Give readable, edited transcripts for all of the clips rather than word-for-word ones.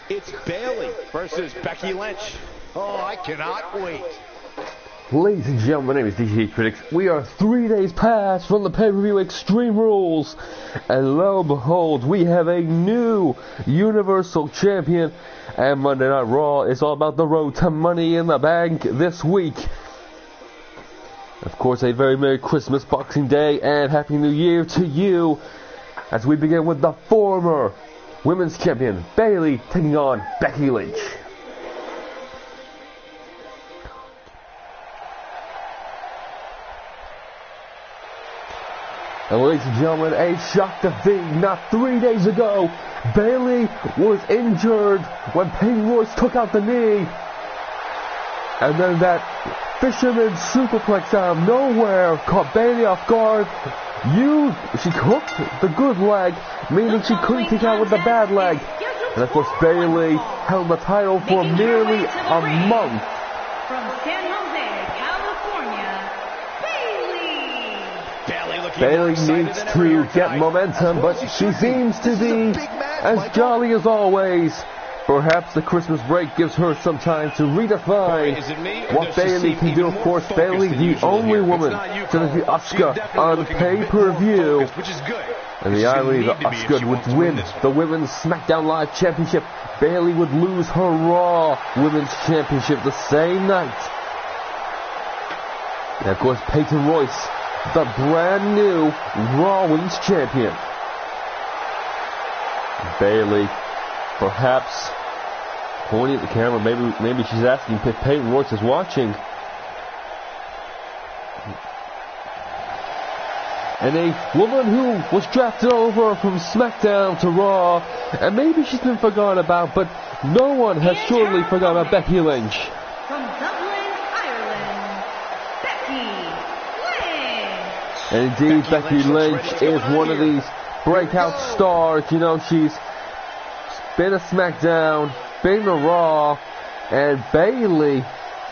It's Bayley versus Becky Lynch. Oh, I cannot wait. Ladies and gentlemen, my name is DCH Predicts. We are 3 days past from the pay-per-view Extreme Rules, and lo and behold, we have a new Universal Champion, and Monday Night Raw is all about the road to Money in the Bank this week. Of course, a very Merry Christmas, Boxing Day, and Happy New Year to you, as we begin with the former Women's Champion, Bayley, taking on Becky Lynch. And ladies and gentlemen, a shock to thee. Not 3 days ago, Bayley was injured when Peyton Royce took out the knee. And then that fisherman superplex out of nowhere caught Bayley off guard. She hooked the good leg, meaning she couldn't kick out with the bad leg. And of course, Bayley held the title for nearly a month. From San Jose, California, Bayley needs to get momentum, but she seems to be as jolly as always. Perhaps the Christmas break gives her some time to redefine what Bayley can do. Of course, Bayley, the only woman to defeat Asuka on pay-per-view. And the irony that Asuka would win the Women's SmackDown Live Championship, Bayley would lose her Raw Women's Championship the same night. And of course, Peyton Royce, the brand new Raw Women's Champion. Bayley, perhaps pointing at the camera, maybe she's asking if Peyton Royce is watching. And a woman who was drafted over from SmackDown to Raw, and maybe she's been forgotten about, but no one has surely forgotten about Becky Lynch. From Dublin, Ireland, Becky Lynch. And indeed, Becky Lynch is one of these breakout stars. You know, she's been a SmackDown, been a Raw, and Bayley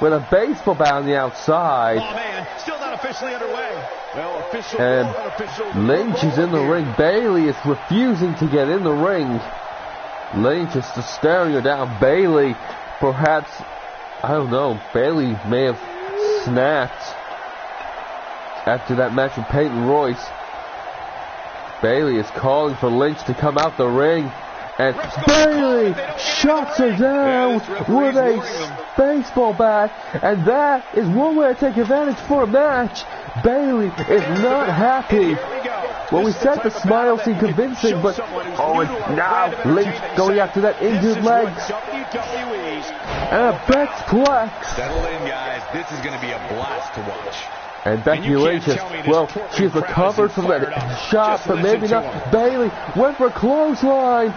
with a baseball bat on the outside. Oh man, still not officially underway. Well, official and or unofficial, Lynch is in the ring. Bayley is refusing to get in the ring. Lynch is just staring her down. Bayley, perhaps, I don't know, Bayley may have snapped after that match with Peyton Royce. Bayley is calling for Lynch to come out the ring. And Bayley shuts her down with a baseball bat, and that is one way to take advantage for a match. Bayley is not happy. Well, we said the smile seemed convincing, but and now Lynch going after that injured leg. And a Bexplex. Settle in, guys. This is going to be a blast to watch. And Becky Lynch has, well, she's recovered from that shot, but maybe not. Bayley went for a clothesline.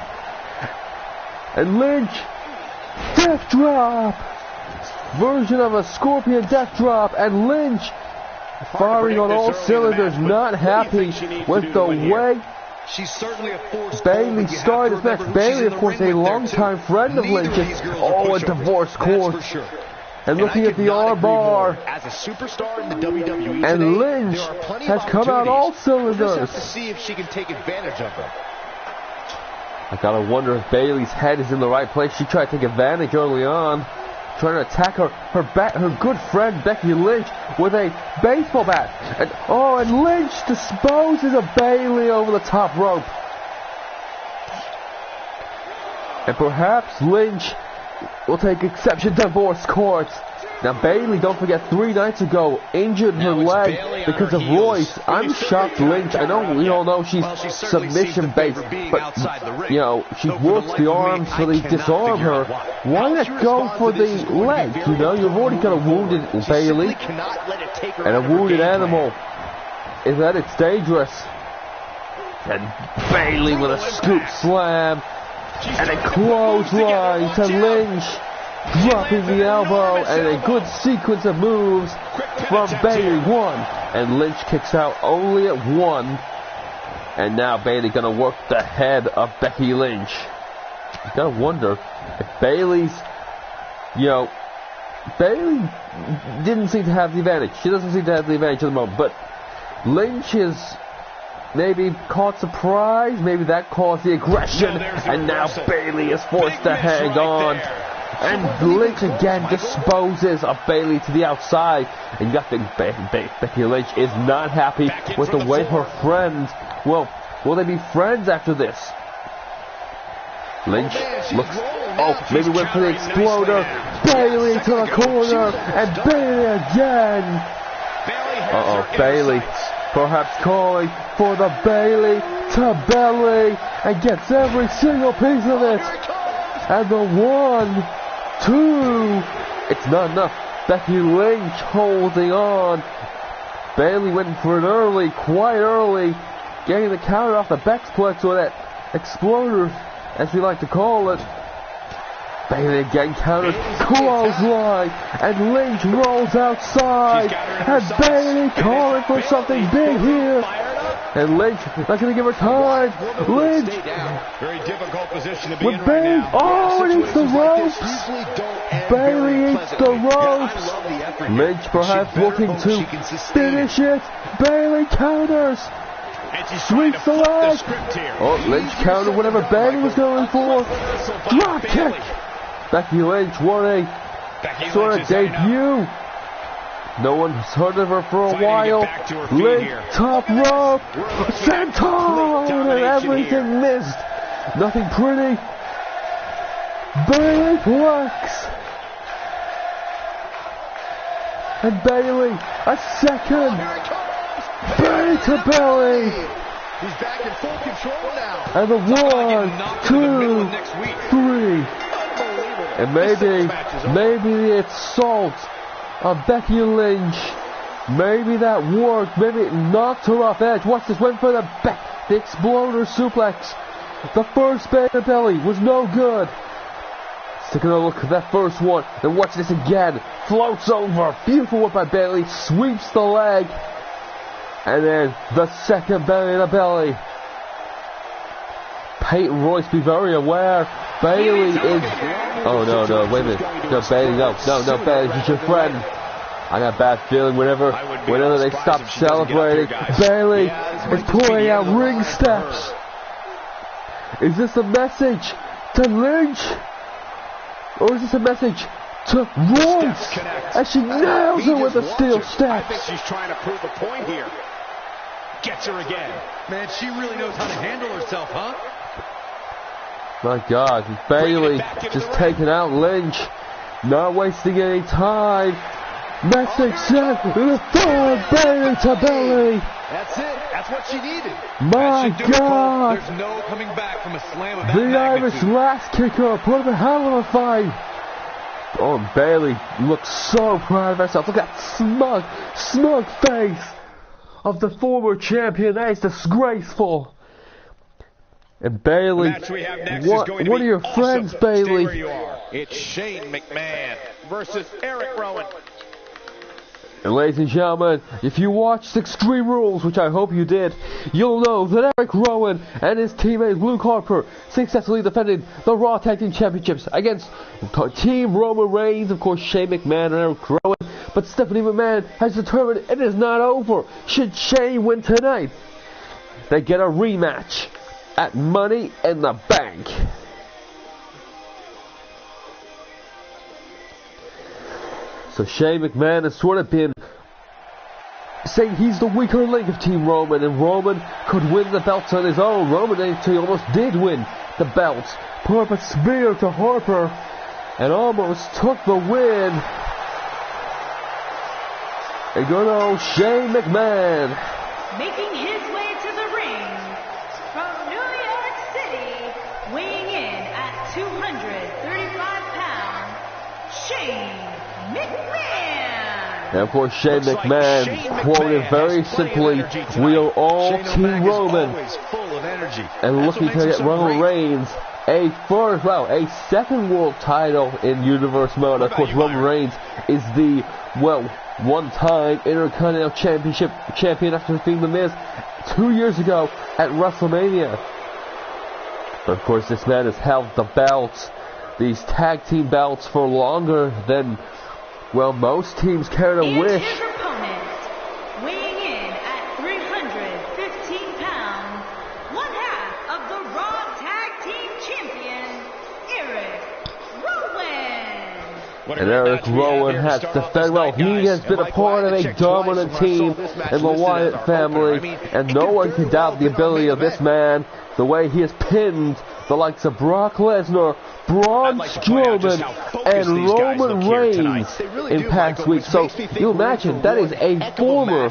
And Lynch, death drop, version of a Scorpion death drop, and Lynch firing on all cylinders, not happy with the way Bayley started this match. Bayley, of course, a longtime friend of Lynch's, a divorce court. And looking at the R-bar, as a superstar in the WWE, and Lynch has come out all cylinders. Just have to see if she can take advantage of her. I gotta wonder if Bayley's head is in the right place. She tried to take advantage early on, trying to attack her good friend Becky Lynch with a baseball bat. And Lynch disposes of Bayley over the top rope. And perhaps Lynch will take exception to divorce court. Now Bayley, don't forget, 3 nights ago injured her leg because of Royce. I'm shocked Lynch, I know we all know she's submission based, but you know, she works the arms so they disarm her. Why not go for the leg? You know, you've already got a wounded Bayley, and a wounded animal is at its dangerous. And Bayley with a scoop slam and a clothesline to Lynch, dropping the elbow, and a good sequence of moves from Bayley. 1, and Lynch kicks out only at 1, and now Bayley gonna work the head of Becky Lynch. I gotta wonder if Bayley's, Bayley didn't seem to have the advantage. She doesn't seem to have the advantage at the moment, but Lynch is maybe caught surprise, maybe that caused the aggression, and now Bayley is forced to hang on. And Lynch again disposes of Bayley to the outside. And you think Becky Lynch is not happy with the way her friends, well, will they be friends after this? Lynch looks, maybe went for the exploder. Bayley to the corner, and Bayley again. Bayley perhaps calling for the Bayley to belly, and gets every single piece of it. And the 1, 2, it's not enough. Becky Lynch holding on. Bayley went for it quite early, getting the counter off the Bexplex, or that exploder, as we like to call it. Bayley again counters, clothesline, and Lynch rolls outside, and Bayley calling for something big here, and Lynch not going to give her time. Lynch very difficult position to be with in Bayley. right now. It eats the ropes. Bayley eats the ropes. Lynch perhaps looking to finish it. Bayley counters. Sweeps the leg. Lynch countered whatever Bayley was going for. Drop kick. Becky Lynch won a sort of debut. No one's heard of her for a while. Lynch, top rope, senton, and everything missed. Nothing pretty. Bayley flex. And Bayley, a second. Bayley to belly. He's back in full control now. And the 1, 2, 3. And maybe the assault on Becky Lynch, maybe that worked, maybe it knocked her off edge. Watch this, went for the exploder suplex. The first Bayley belly was no good. Let's take another look at that first one, and watch this again. Floats over, beautiful work by Bayley, sweeps the leg, and then the second belly to belly. Peyton Royce, be very aware. Bayley is... Oh, no, wait a minute. No, Bayley, no, Bayley, she's your friend. I got a bad feeling whenever they stop celebrating, Bayley is pulling out ring steps. Is this a message to Lynch? Or is this a message to Royce? As she nails her with the steel steps. I think she's trying to prove a point here. Gets her again. Man, she really knows how to handle herself, huh? My God, Bayley just taking out Lynch, not wasting any time. Message sent, the third Bayley to belly. That's it. That's what she needed. My God. There's no coming back from a slam of that The Irish last kicker put up a hell of a fight. Oh, and Bayley looks so proud of herself. Look at that smug face of the former champion. That is disgraceful. And Bayley, what are your friends, Bayley? Stay where you are. It's Shane McMahon versus Eric Rowan. And ladies and gentlemen, if you watched Extreme Rules, which I hope you did, you'll know that Eric Rowan and his teammate Luke Harper successfully defended the Raw Tag Team Championships against Team Roman Reigns, of course Shane McMahon and Eric Rowan. But Stephanie McMahon has determined it is not over. Should Shane win tonight, they get a rematch at Money in the Bank. So Shane McMahon has sort of been saying he's the weaker link of Team Roman, and Roman could win the belts on his own. Roman actually almost did win the belts. Put up a spear to Harper and almost took the win. And good old Shane McMahon. Making his way to the ring from New York City, weighing in at 235 pounds, Shane McMahon. And of course Shane McMahon quoted very simply, "We are all Team Roman." And looking to get Roman Reigns a second world title in Universe mode. Of course Roman Reigns is the, one-time Intercontinental Championship champion after defeating The Miz 2 years ago at WrestleMania. But of course this man has held the belts, these tag team belts, for longer than, most teams care to wish. His opponent, weighing in at 315 pounds, And Eric Rowan has to defend well. He has been a part of a dominant team in the Wyatt family, and no one can doubt the ability of this man, the way he has pinned the likes of Brock Lesnar, Braun Strowman, and Roman Reigns in past weeks. So you imagine that is a former,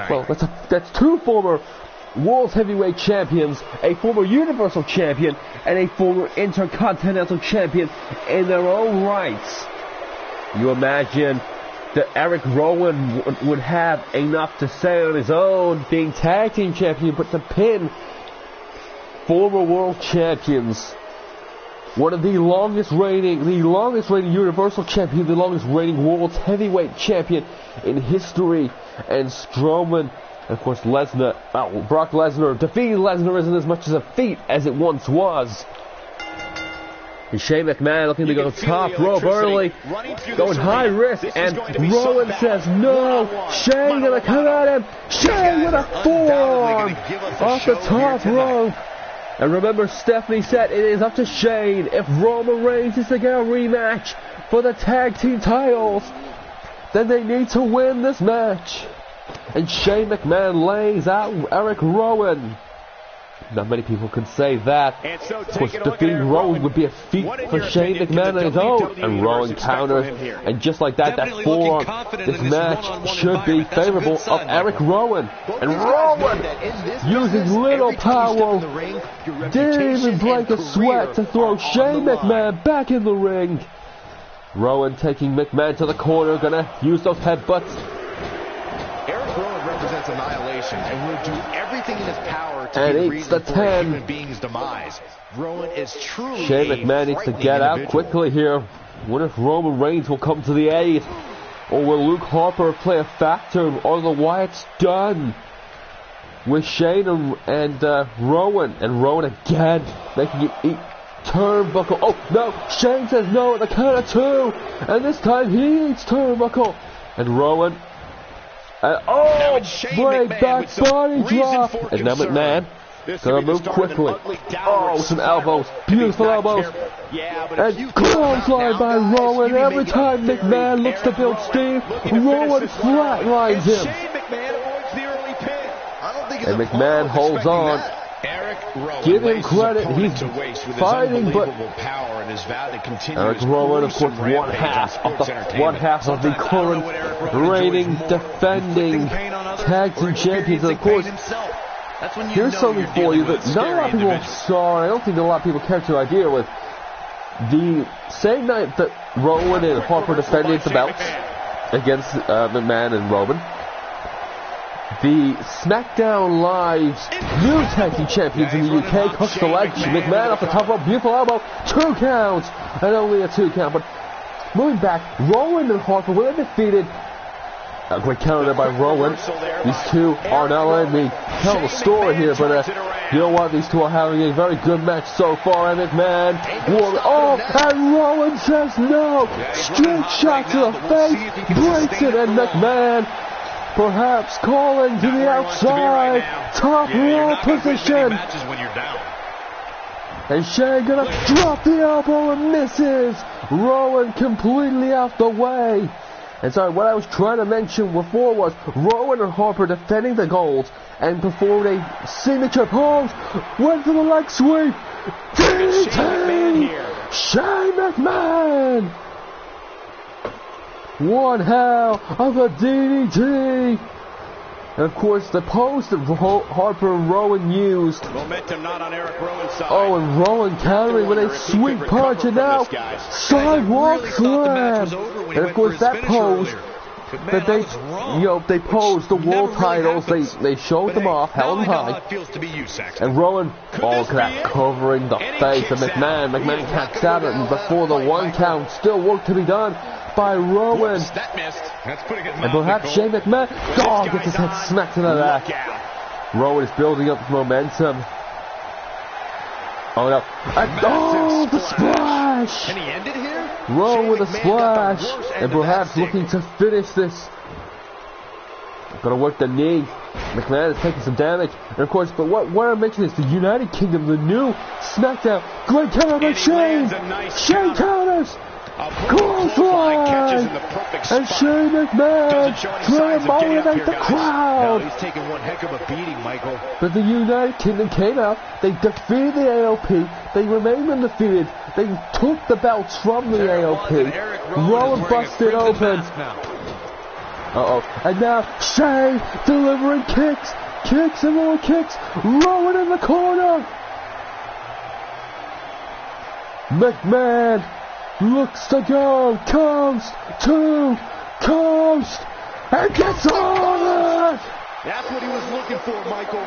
well, that's two former World Heavyweight Champions, a former Universal Champion, and a former Intercontinental Champion in their own rights. You imagine that Eric Rowan would have enough to say on his own, being tag team champion, but to pin former world champions, one of the longest reigning Universal Champion, the longest reigning World Heavyweight Champion in history, and Strowman, and of course Lesnar, Brock Lesnar, defeating Lesnar isn't as much as a feat as it once was. And Shane McMahon looking to go top rope early, going high risk, and Rowan says no. Shane gonna come at him. Shane with a forearm off the top rope. And remember, Stephanie said it is up to Shane if Roman Reigns is to get a rematch for the tag team titles. Then they need to win this match. And Shane McMahon lays out Eric Rowan. Not many people can say that. Of course, defeating Rowan would be a feat for Shane McMahon on his own. And Rowan counters. And just like that, that forearm, this match should be favorable of Eric Rowan. And Rowan, using little power, didn't even break a sweat to throw Shane McMahon back in the ring. Rowan taking McMahon to the corner, gonna use those headbutts. Eric Rowan represents annihilation and will do everything in his power to and be it's the reason for 10. a human being's demise. Rowan is truly Shane McMahon needs to get out quickly here. What if Roman Reigns will come to the aid? Or will Luke Harper play a factor? Or the Wyatts done? With Shane and Rowan. And Rowan again making it eat turnbuckle. Oh no! Shane says no at the count of 2. And this time he eats turnbuckle. And Rowan. And break back body drop. And now McMahon gonna move quickly. Oh, some elbows. Beautiful elbows. And clothesline by Rowan. Every time McMahon looks to build steam, Rowan flatlines him. And McMahon holds on. Give him credit. He's fighting, but Eric Rowan, of course, one half of the current reigning, defending tag team champions. And of course, here's something for you that not a lot of people saw. I don't think a lot of people care to idea with. The same night that Rowan and Harper defended the belts against McMahon and Rowan, the SmackDown Live's new tag team champions in the UK hooks the leg. McMahon off the top rope, beautiful elbow, 2 counts, and only a 2 count. But moving back, Rowan and Harper were defeated. A great counter there by Rowan. These two are not letting me tell the story here, but you know what? These two are having a very good match so far. And McMahon, and Rowan says no. Straight shot to the face, breaks it, and McMahon perhaps calling to the outside, top rope position. And Shane gonna drop the elbow and misses. Rowan completely out the way. And sorry, what I was trying to mention before was Rowan and Harper defending the gold and performed a signature pose. Went for the leg sweep. DDT! Shane McMahon! One hell of a DDT! And of course, the pose that Harper and Rowan used. Momentum not on Eric Rowan's side. Oh, and Rowan countering with a sweet punch, and now sidewalk slam. And of course, that pose that they posed the world titles. They showed them off, held them high. And Rowan, look at that, covering the face of McMahon. McMahon catches out it, and before the 1 count, still work to be done by Rowan. And perhaps Shane McMahon gets his head smacked in the back. Rowan is building up momentum. Oh no. And the splash! Can he end it here? Rowan with a splash. And perhaps looking to finish this. Gonna work the knee. McMahon is taking some damage. And of course, but what I'm mentioning is the United Kingdom, the new SmackDown. Great counter by Shane! Shane counters! Close clothesline! And Shane McMahon trying to motivate the crowd! He's taking one heck of a beating, Michael. But the United Kingdom came out, they defeated the AOP, they remained undefeated, they took the belts from the AOP, Rowan busted open. And now Shane delivering kicks and more kicks, Rowan in the corner. McMahon looks to go coast to coast and gets on it! That's what he was looking for, Michael.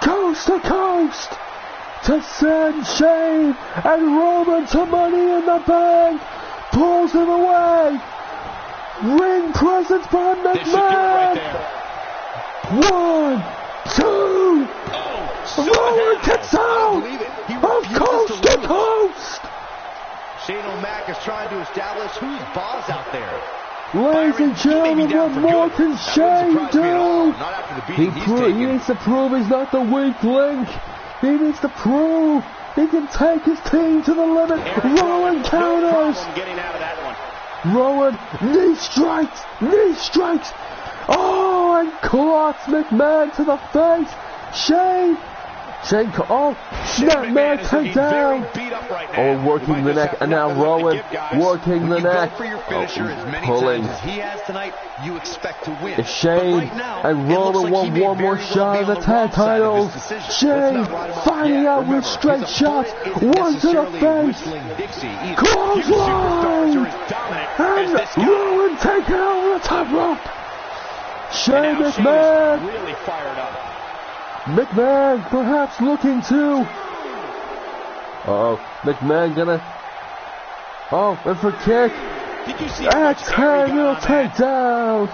Coast to coast to send Shane and Roman to Money in the Bank. Pulls him away. Ring presence by McMahon. 1, 2. Roman kicks out of coast to coast. Shane O'Mac is trying to establish who's boss out there. Ladies and gentlemen, what more can Shane do? He needs to prove he's not the weak link. He needs to prove he can take his team to the limit. Rowan counters. Rowan, knee strikes. Oh, and clocks McMahon to the face. Shane, McMahon take down. Oh, working the neck, and now Rowan working the neck. Pulling. If Shane and Rowan want one more shot at the tag titles, Shane fighting out with straight shots, one to the face, clothesline, and Rowan taking out the top rope. Shane McMahon. Really fired up. McMahon perhaps looking to. McMahon gonna. And for kick. And Tannehill takedown.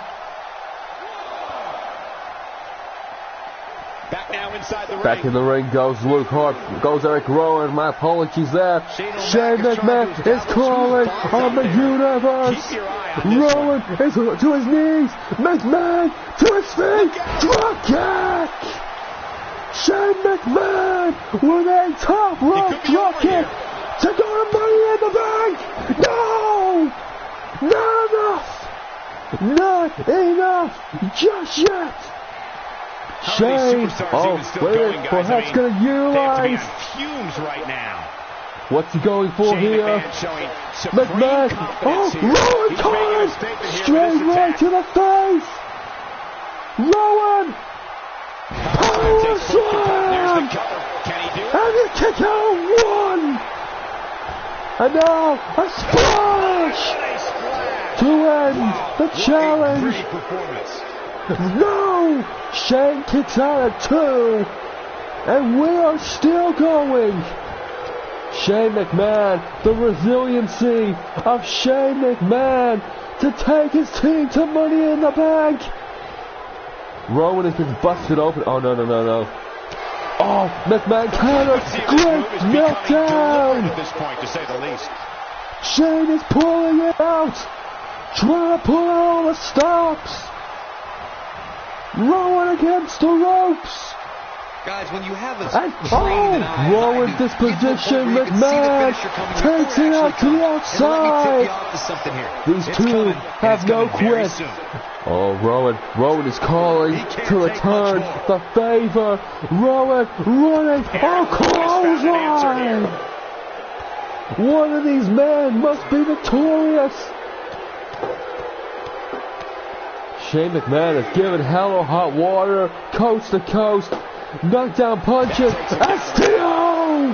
Back in the ring goes Luke Hart. Goes Eric Rowan. My apologies there. Shane McMahon is calling on the universe. Rowan is to his knees. McMahon to his feet. Drop kick. Shane McMahon with a top rope drop kick to go to Money in the Bank. No! Not enough just yet. Shane, perhaps going to utilize. Right now. What's he going for here? McMahon, Rowan corners, straight right to the face. Rowan. Power slam! And the kick out 1! And now a splash! To end the challenge! No! Shane kicks out at 2! And we are still going! Shane McMahon, the resiliency of Shane McMahon to take his team to Money in the Bank! Rowan has been busted open. Oh, no. Oh, McMahon counters. Great meltdown. At this point, to say the least. Shane is pulling it out. Trying to pull out all the stops. Rowan against the ropes. Guys, when you have a Rowan disposition. McMahon takes it out to the outside. These two have no quit. Oh, Rowan is calling to return the favor. Rowan running. Clothesline. One of these men must be victorious. Shane McMahon has given hell or hot water, coast to coast. Knockdown punches. STO!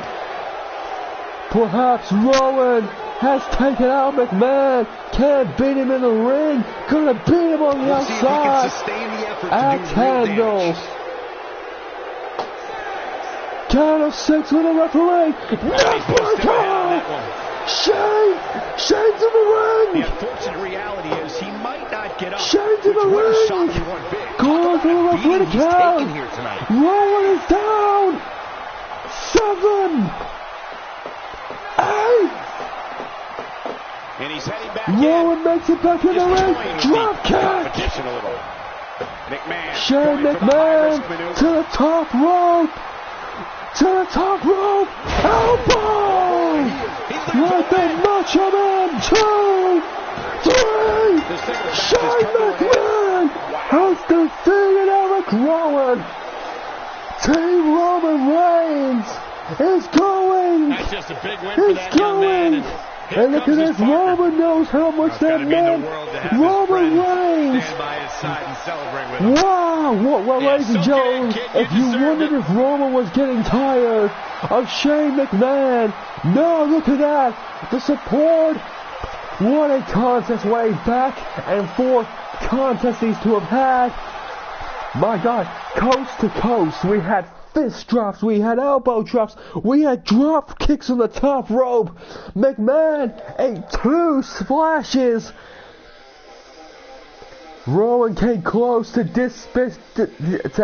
Perhaps Rowan has taken out McMahon. Can't beat him in the ring. Gonna beat him on the outside. Axe handle. Count of 6 with a referee. Neckbreaker! Shane's in the ring. The unfortunate reality is he might not get up. Shane's in the ring. Calling for the referee to count. Rowan is down. 7. 8. And he's heading back Rowan makes it back in the ring. Drop kick. Shane McMahon to the top rope. Elbow. Like the Macho Man 2. Shane McMahon has defeated Eric Rowan. Team Roman Reigns is going. That's just a big win for that young man. And look at this, Roman knows how much that meant. Roman Reigns. Wow, well, ladies and gentlemen, if you wondered if Roman was getting tired of Shane McMahon, no, look at that. The support. What a contest, way back and forth contest these two have had. My God, coast to coast, we had fist drops, we had elbow drops, we had drop kicks on the top rope. McMahon ate 2 splashes. Rowan came close to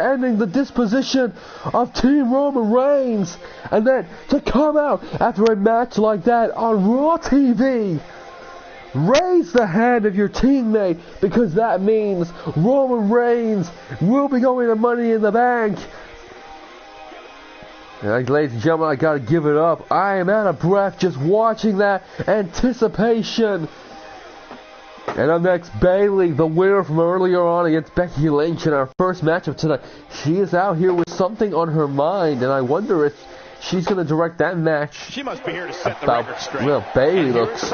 ending the disposition of Team Roman Reigns. And then to come out after a match like that on Raw TV, raise the hand of your teammate, because that means Roman Reigns will be going to Money in the Bank. And ladies and gentlemen, I gotta give it up. I am out of breath just watching that anticipation. And up next, Bayley, the winner from earlier on against Becky Lynch in our first match of tonight. She is out here with something on her mind, and I wonder if she's going to direct that match. She must be here to set the record straight. Well, Bayley looks.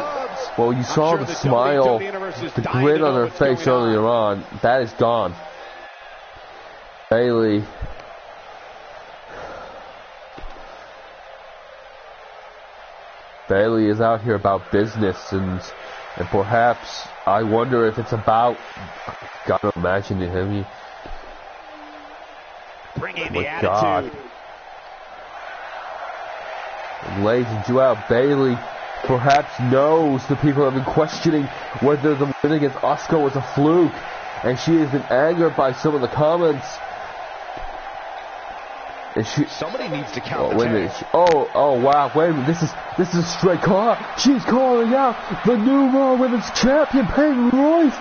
Well, you saw the smile, the grin on her face earlier on. That is gone. Bayley. Bayley is out here about business, and perhaps I wonder if it's about. Gotta imagine him. Bringing the attitude. Ladies and gentlemen, Bayley perhaps knows the people have been questioning whether the win against Asuka was a fluke, and she has been angered by some of the comments. And somebody needs to count. Wait a minute. Oh wow, wait a minute. This is a straight call out. She's calling out the new Raw Women's Champion, Peyton Royce.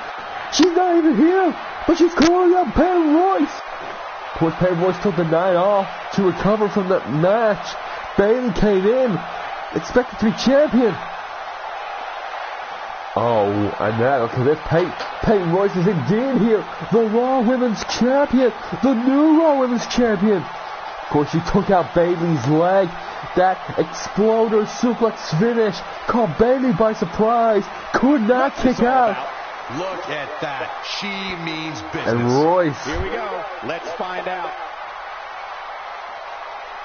She's not even here, but she's calling out Peyton Royce. Of course, Peyton Royce took the night off to recover from that match. Bayley came in, expected to be champion. Oh, and now, look at this. Peyton Royce is indeed here. The Raw Women's Champion. The new Raw Women's Champion. Of course, she took out Bayley's leg. That exploder suplex finish caught Bayley by surprise. Could not kick out. Look at that. She means business. And Royce. Here we go. Let's find out.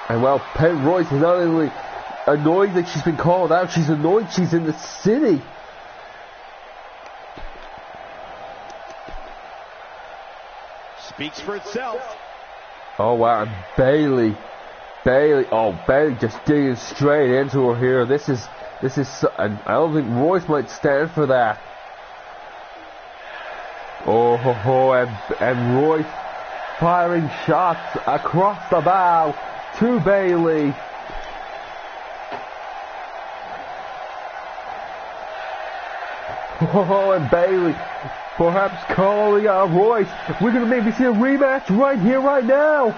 And well, Peyton Royce is not only annoyed that she's been called out, she's annoyed she's in the city. Speaks for itself. Oh wow, and Bayley, just digging straight into her here. This is, and I don't think Royce might stand for that. Oh ho ho, and Royce firing shots across the bow to Bayley. Oh, and Bayley perhaps calling out Royce. We're going to maybe see a rematch right here, right now.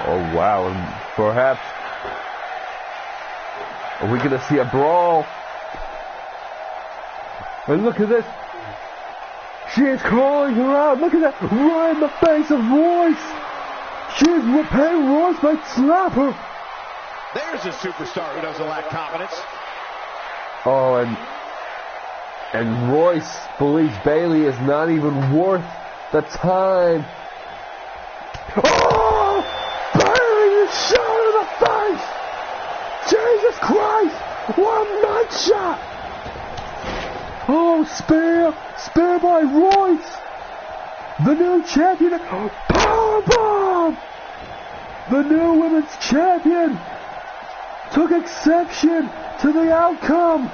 Oh, wow. And perhaps are we going to see a brawl? And look at this. She is calling her out. Look at that. Right in the face of Royce. She's Peyton Royce might slap her. There's a superstar who doesn't lack confidence. Oh, and Royce believes Bayley is not even worth the time. Oh! Bayley is shot in the face! Jesus Christ! What a night shot! Oh, spear by Royce! The new champion! Powerbomb! The new women's champion took exception to the outcome.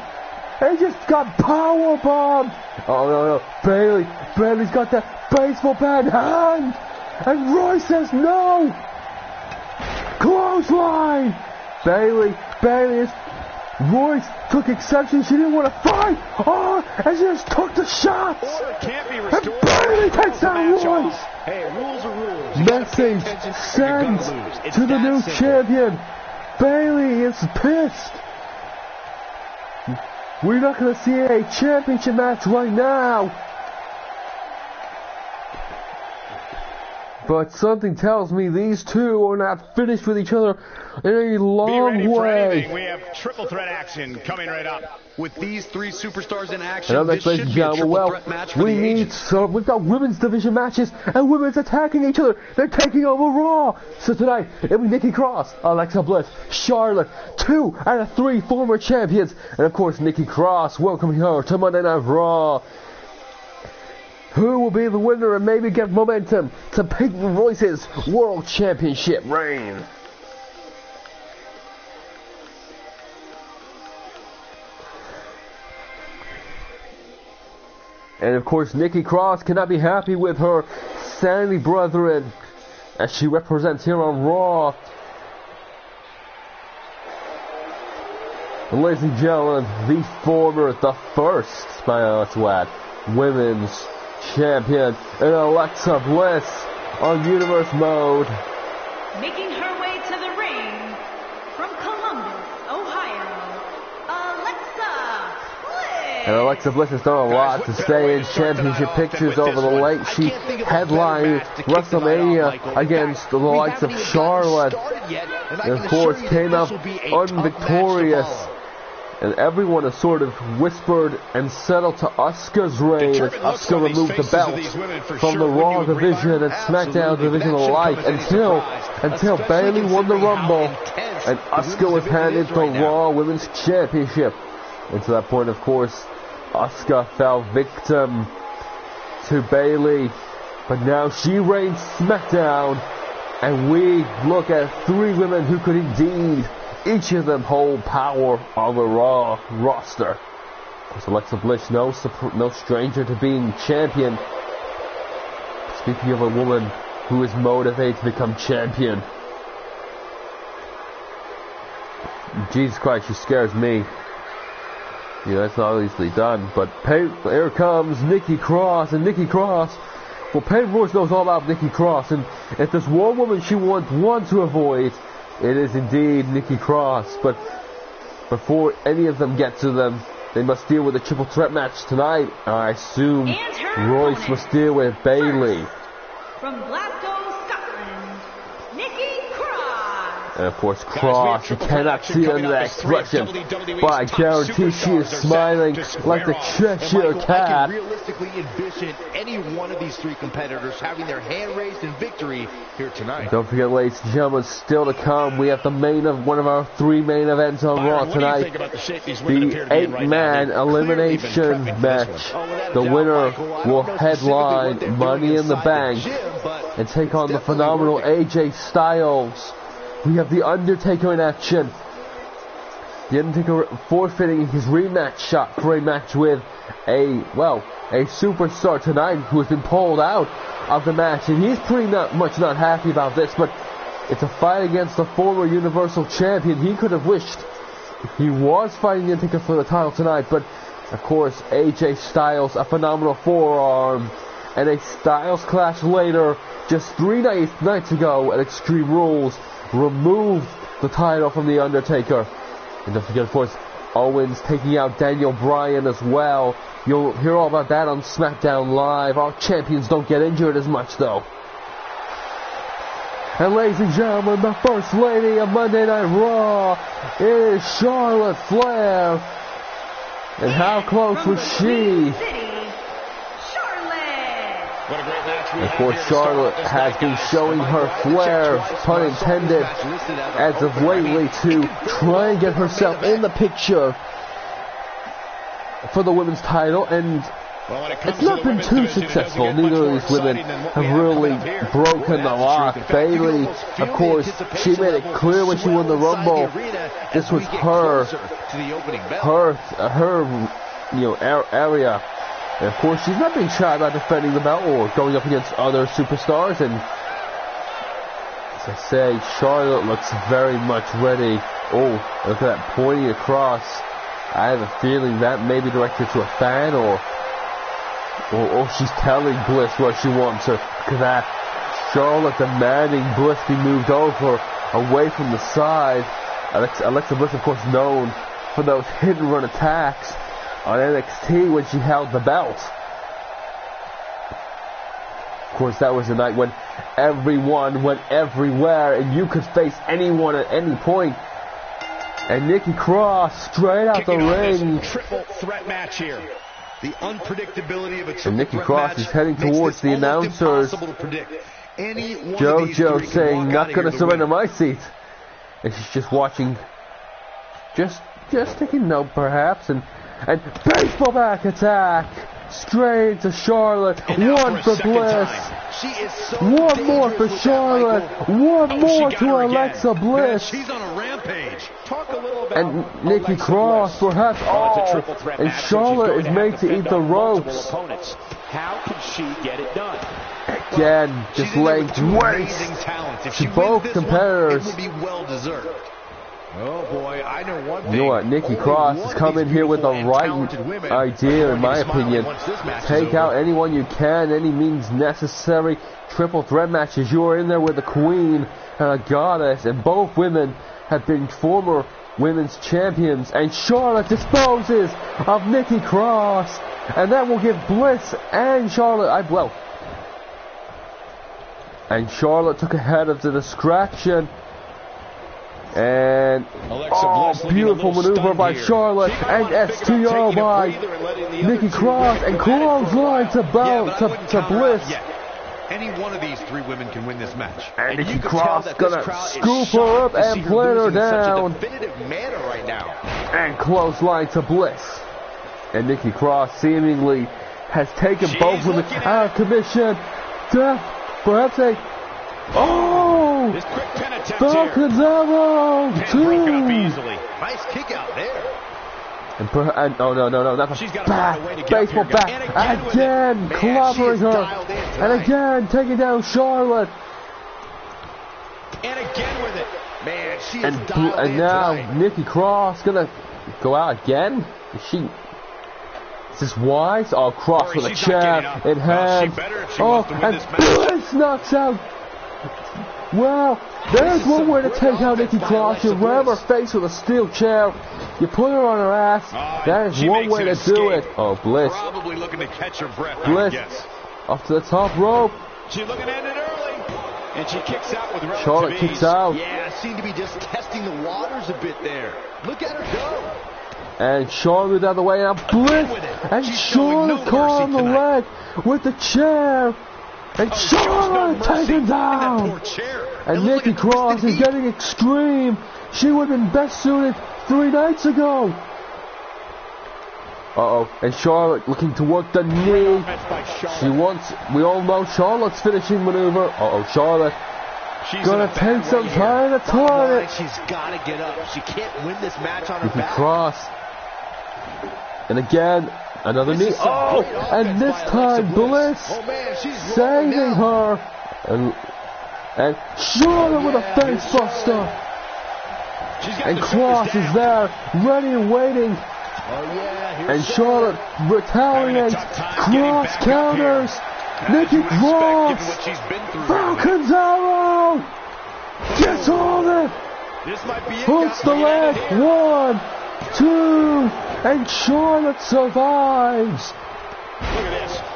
He just got powerbombed. Oh no, Bayley's got that baseball bat in hand, and Royce says no. Clothesline. Royce took exception. She didn't want to fight. Oh, and she just took the shots. Order can't be restored. And Bayley takes out Royce. Hey, rules are rules. Message sent to the new champion. Bayley is pissed. We're not going to see a championship match right now. But something tells me these two are not finished with each other in a long way. We have triple threat action coming right up. With these three superstars in action, this should be a triple threat match for the ages. We've got women's division matches and women's attacking each other. They're taking over Raw. So tonight, it'll be Nikki Cross, Alexa Bliss, Charlotte, 2 out of 3 former champions. And of course, Nikki Cross, welcoming her to Monday Night Raw. Who will be the winner and maybe get momentum to Peyton Royce's World Championship reign? And of course, Nikki Cross cannot be happy with her Sandy brethren as she represents here on Raw. And ladies and gentlemen, the first women's champion, and Alexa Bliss on Universe Mode. Making her way to the ring from Columbus, Ohio, Alexa Bliss. And Alexa Bliss has done a lot to stay in championship pictures over the late. She headlined WrestleMania against the likes of Charlotte, and of course came out unvictorious. And everyone has sort of whispered and settled to Asuka's reign as Asuka removed the belt from the Raw division and SmackDown division alike until Bayley won the Rumble and Asuka was handed the Raw Women's Championship. And to that point, of course, Asuka fell victim to Bayley, but now she reigns SmackDown, and we look at 3 women who could indeed each of them hold power on the Raw roster. Of course, Alexa Bliss, no stranger to being champion. Speaking of a woman who is motivated to become champion, Jesus Christ, she scares me. That's not easily done. But here comes Nikki Cross, and Nikki Cross. Well, Peyton Royce knows all about Nikki Cross, and if there's one woman she wants to avoid, it is indeed Nikki Cross. But before any of them get to them, they must deal with a triple threat match tonight. I assume Royce must deal with Bayley. From Glasgow, Scotland, Nikki Cross. And of course, Cross, you cannot see under that expression, but I guarantee she is smiling like the Cheshire Cat. I can realistically envision any one of these 3 competitors having their hand raised in victory here tonight. Don't forget, ladies and gentlemen, still to come, we have the one of our 3 main events on Raw tonight. The 8-man elimination match. The winner will headline Money in the Bank and take on the phenomenal AJ Styles. We have The Undertaker in action. The Undertaker forfeiting his rematch shot for a match with a superstar tonight who has been pulled out of the match. And he's pretty much not happy about this, but it's a fight against the former Universal Champion. He could have wished he was fighting The Undertaker for the title tonight, but of course, AJ Styles, a phenomenal forearm, and a Styles clash later, just 3 nights ago at Extreme Rules, removed the title from The Undertaker. And don't forget, of course, Owens taking out Daniel Bryan as well. You'll hear all about that on SmackDown Live. Our champions don't get injured as much, though. And ladies and gentlemen, the First Lady of Monday Night Raw is Charlotte Flair. And how close was she? And of course, Charlotte has been showing her flair, pun intended, as of lately to try and get herself in the picture for the women's title, and it's not been too successful. Neither of these women have really broken the lock. Bayley, of course, she made it clear when she won the Rumble, this was her area. And of course, she's not being shy about defending the belt or going up against other superstars. And as I say, Charlotte looks very much ready. Oh, look at that pointing across. I have a feeling that may be directed to a fan, or she's telling Bliss where she wants her. Look at that. Charlotte demanding Bliss be moved over, away from the side. Alexa Bliss, of course, known for those hit and run attacks. on NXT when she held the belt. Of course, that was the night when everyone went everywhere and you could face anyone at any point. And Nikki Cross straight out the ring. Triple threat match here. The unpredictability of a triple and Nikki threat Cross match is heading towards the announcers. JoJo saying, not going to surrender my seat. And she's just watching, just taking note perhaps. And baseball back attack. Straight into Charlotte. One for Bliss. One more for Charlotte. One more to Alexa Bliss. She's on a rampage. Talk a little about and Nikki Cross, perhaps. Oh, and Charlotte is made to eat the ropes. How can she get it done? Again, just laying waste to both competitors. It would be well deserved. Oh boy, I know one thing. You know what? Nikki Cross has come in here with the right idea, in my opinion. Take out anyone you can, any means necessary. Triple threat matches. You are in there with a queen and a goddess, and both women have been former women's champions. And Charlotte disposes of Nikki Cross, and that will give Bliss and Charlotte. And Charlotte took ahead of the distraction. And beautiful maneuver by Charlotte, and STO by Nikki Cross, and clothesline to Bliss. Any one of these three women can win this match. And Nikki Cross gonna scoop her up and plant her down. Right now. And clothesline to Bliss. And Nikki Cross seemingly has taken both women out of commission. Perhaps a Falcon's arrow! Nice kick out there. And no, not the back. Baseball back. Again, clobbering her. And again, taking down Charlotte. And again with it. Man, she is and now tonight. Nikki Cross gonna go out again. Is this wise? Oh, Cross with a chair in hand. And Bliss knocks out. Well, there's one way to take out Nikki Cross. You ram her face with a steel chair. You put her on her ass. That is one way to do it. Oh, Bliss. Probably looking to catch her breath. Bliss off to the top rope. She's looking to end it early. And she kicks out with relative Charlotte ease. kicks out. Yeah, seemed to be just testing the waters a bit there. Look at her go. And Charlotte out of the way. Now Bliss. And Charlotte caught on the leg with the chair. And Charlotte taken down. And Nikki Cross is getting extreme. She would have been best suited 3 nights ago. And Charlotte looking to work the knee. We all know Charlotte's finishing maneuver. Charlotte gonna take some time to target. She's gotta get up. She can't win this match on her Nikki back. Cross. And again, another knee. And this time Bliss saving her. And Charlotte with a face buster. And Cross is there, ready and waiting. And Charlotte retaliates. Cross counters. Nikki Cross. Falcon's arrow. Gets on it. Hooks the leg. 1, 2. And Charlotte survives.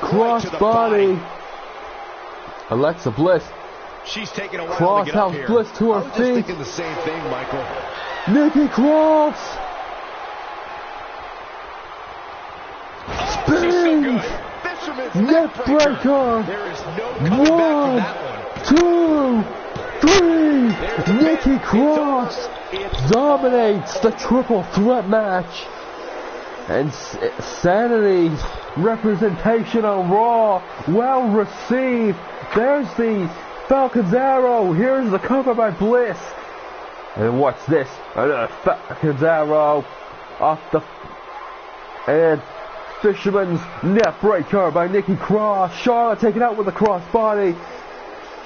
Cross body. Alexa Bliss. She's taking a while Cross to get up house here. Bliss to her feet. Thinking the same thing, Michael. Nikki Cross. Spin. Neck breaker. 1, 2, 3. Nikki Cross dominates the triple threat match. And Sanity's representation on Raw, well received. There's the Falcon's arrow. Here's the cover by Bliss. And what's this? Falcon's arrow off the... And Fisherman's Net Breaker by Nikki Cross. Charlotte taken out with a crossbody.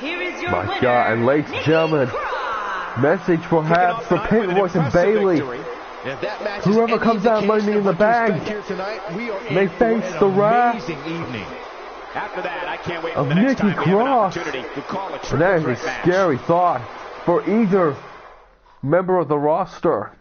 Here is your My winner, God, and ladies and Nikki gentlemen, Cross. message perhaps for Peyton Royce and Bayley. Whoever comes out Money in the Bank may face the wrath After that, I can't wait of for the next Nikki time we have an Cross. opportunity to call a And triple that is a threat match. scary thought for either member of the roster.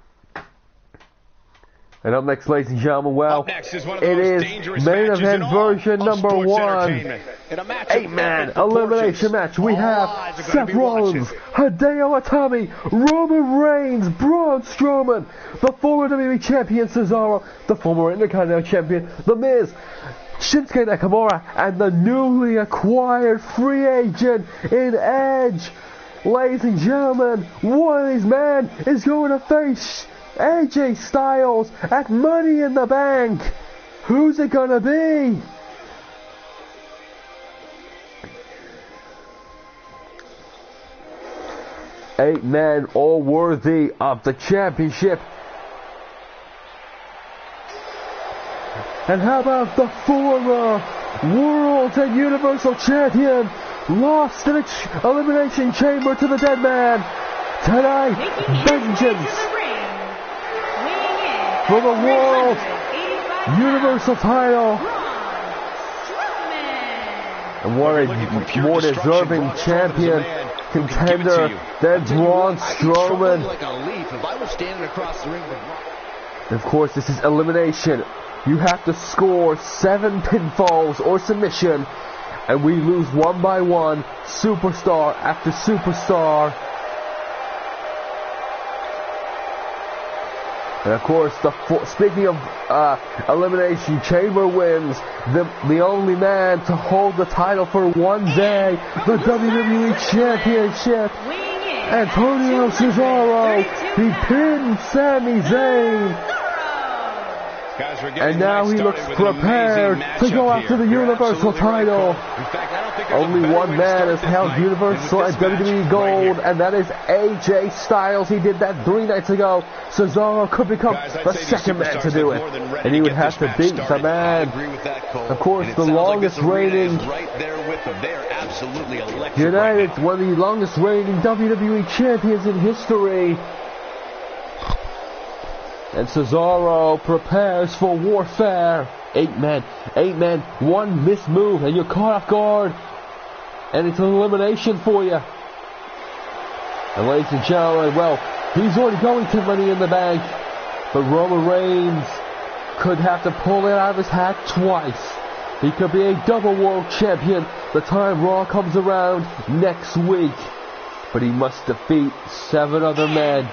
And up next, ladies and gentlemen, well, it is main event version number 1. 8-man elimination match. We have Seth Rollins, Hideo Itami, Roman Reigns, Braun Strowman, the former WWE Champion Cesaro, the former Intercontinental Champion The Miz, Shinsuke Nakamura, and the newly acquired free agent in Edge. Ladies and gentlemen, one of these men is going to face AJ Styles at Money in the Bank. Who's it gonna be? Eight men, all worthy of the championship. And how about the former World and Universal Champion, lost in its elimination chamber to the dead man? Tonight, vengeance for the World Universal title. And what a more deserving champion, contender than Braun Strowman. And of course, this is elimination. You have to score 7 pinfalls or submission, and we lose one by one, superstar after superstar. And of course, speaking of elimination chamber wins, the only man to hold the title for one day, the WWE Championship, Antonio Cesaro, he pinned Sami Zayn. And now he looks prepared to go after the Universal title. Only one man has held Universal and WWE Gold, and that is AJ Styles. He did that 3 nights ago. Cesaro could become the second man to do it, and he would have to beat the man. Of course, the longest reigning United, one of the longest reigning WWE champions in history. And Cesaro prepares for warfare. 8 men, one missed move, and you're caught off guard. And it's an elimination for you. And ladies and gentlemen, well, he's already going to Money in the Bank. But Roman Reigns could have to pull it out of his hat twice. He could be a double world champion the time Raw comes around next week. But he must defeat 7 other men.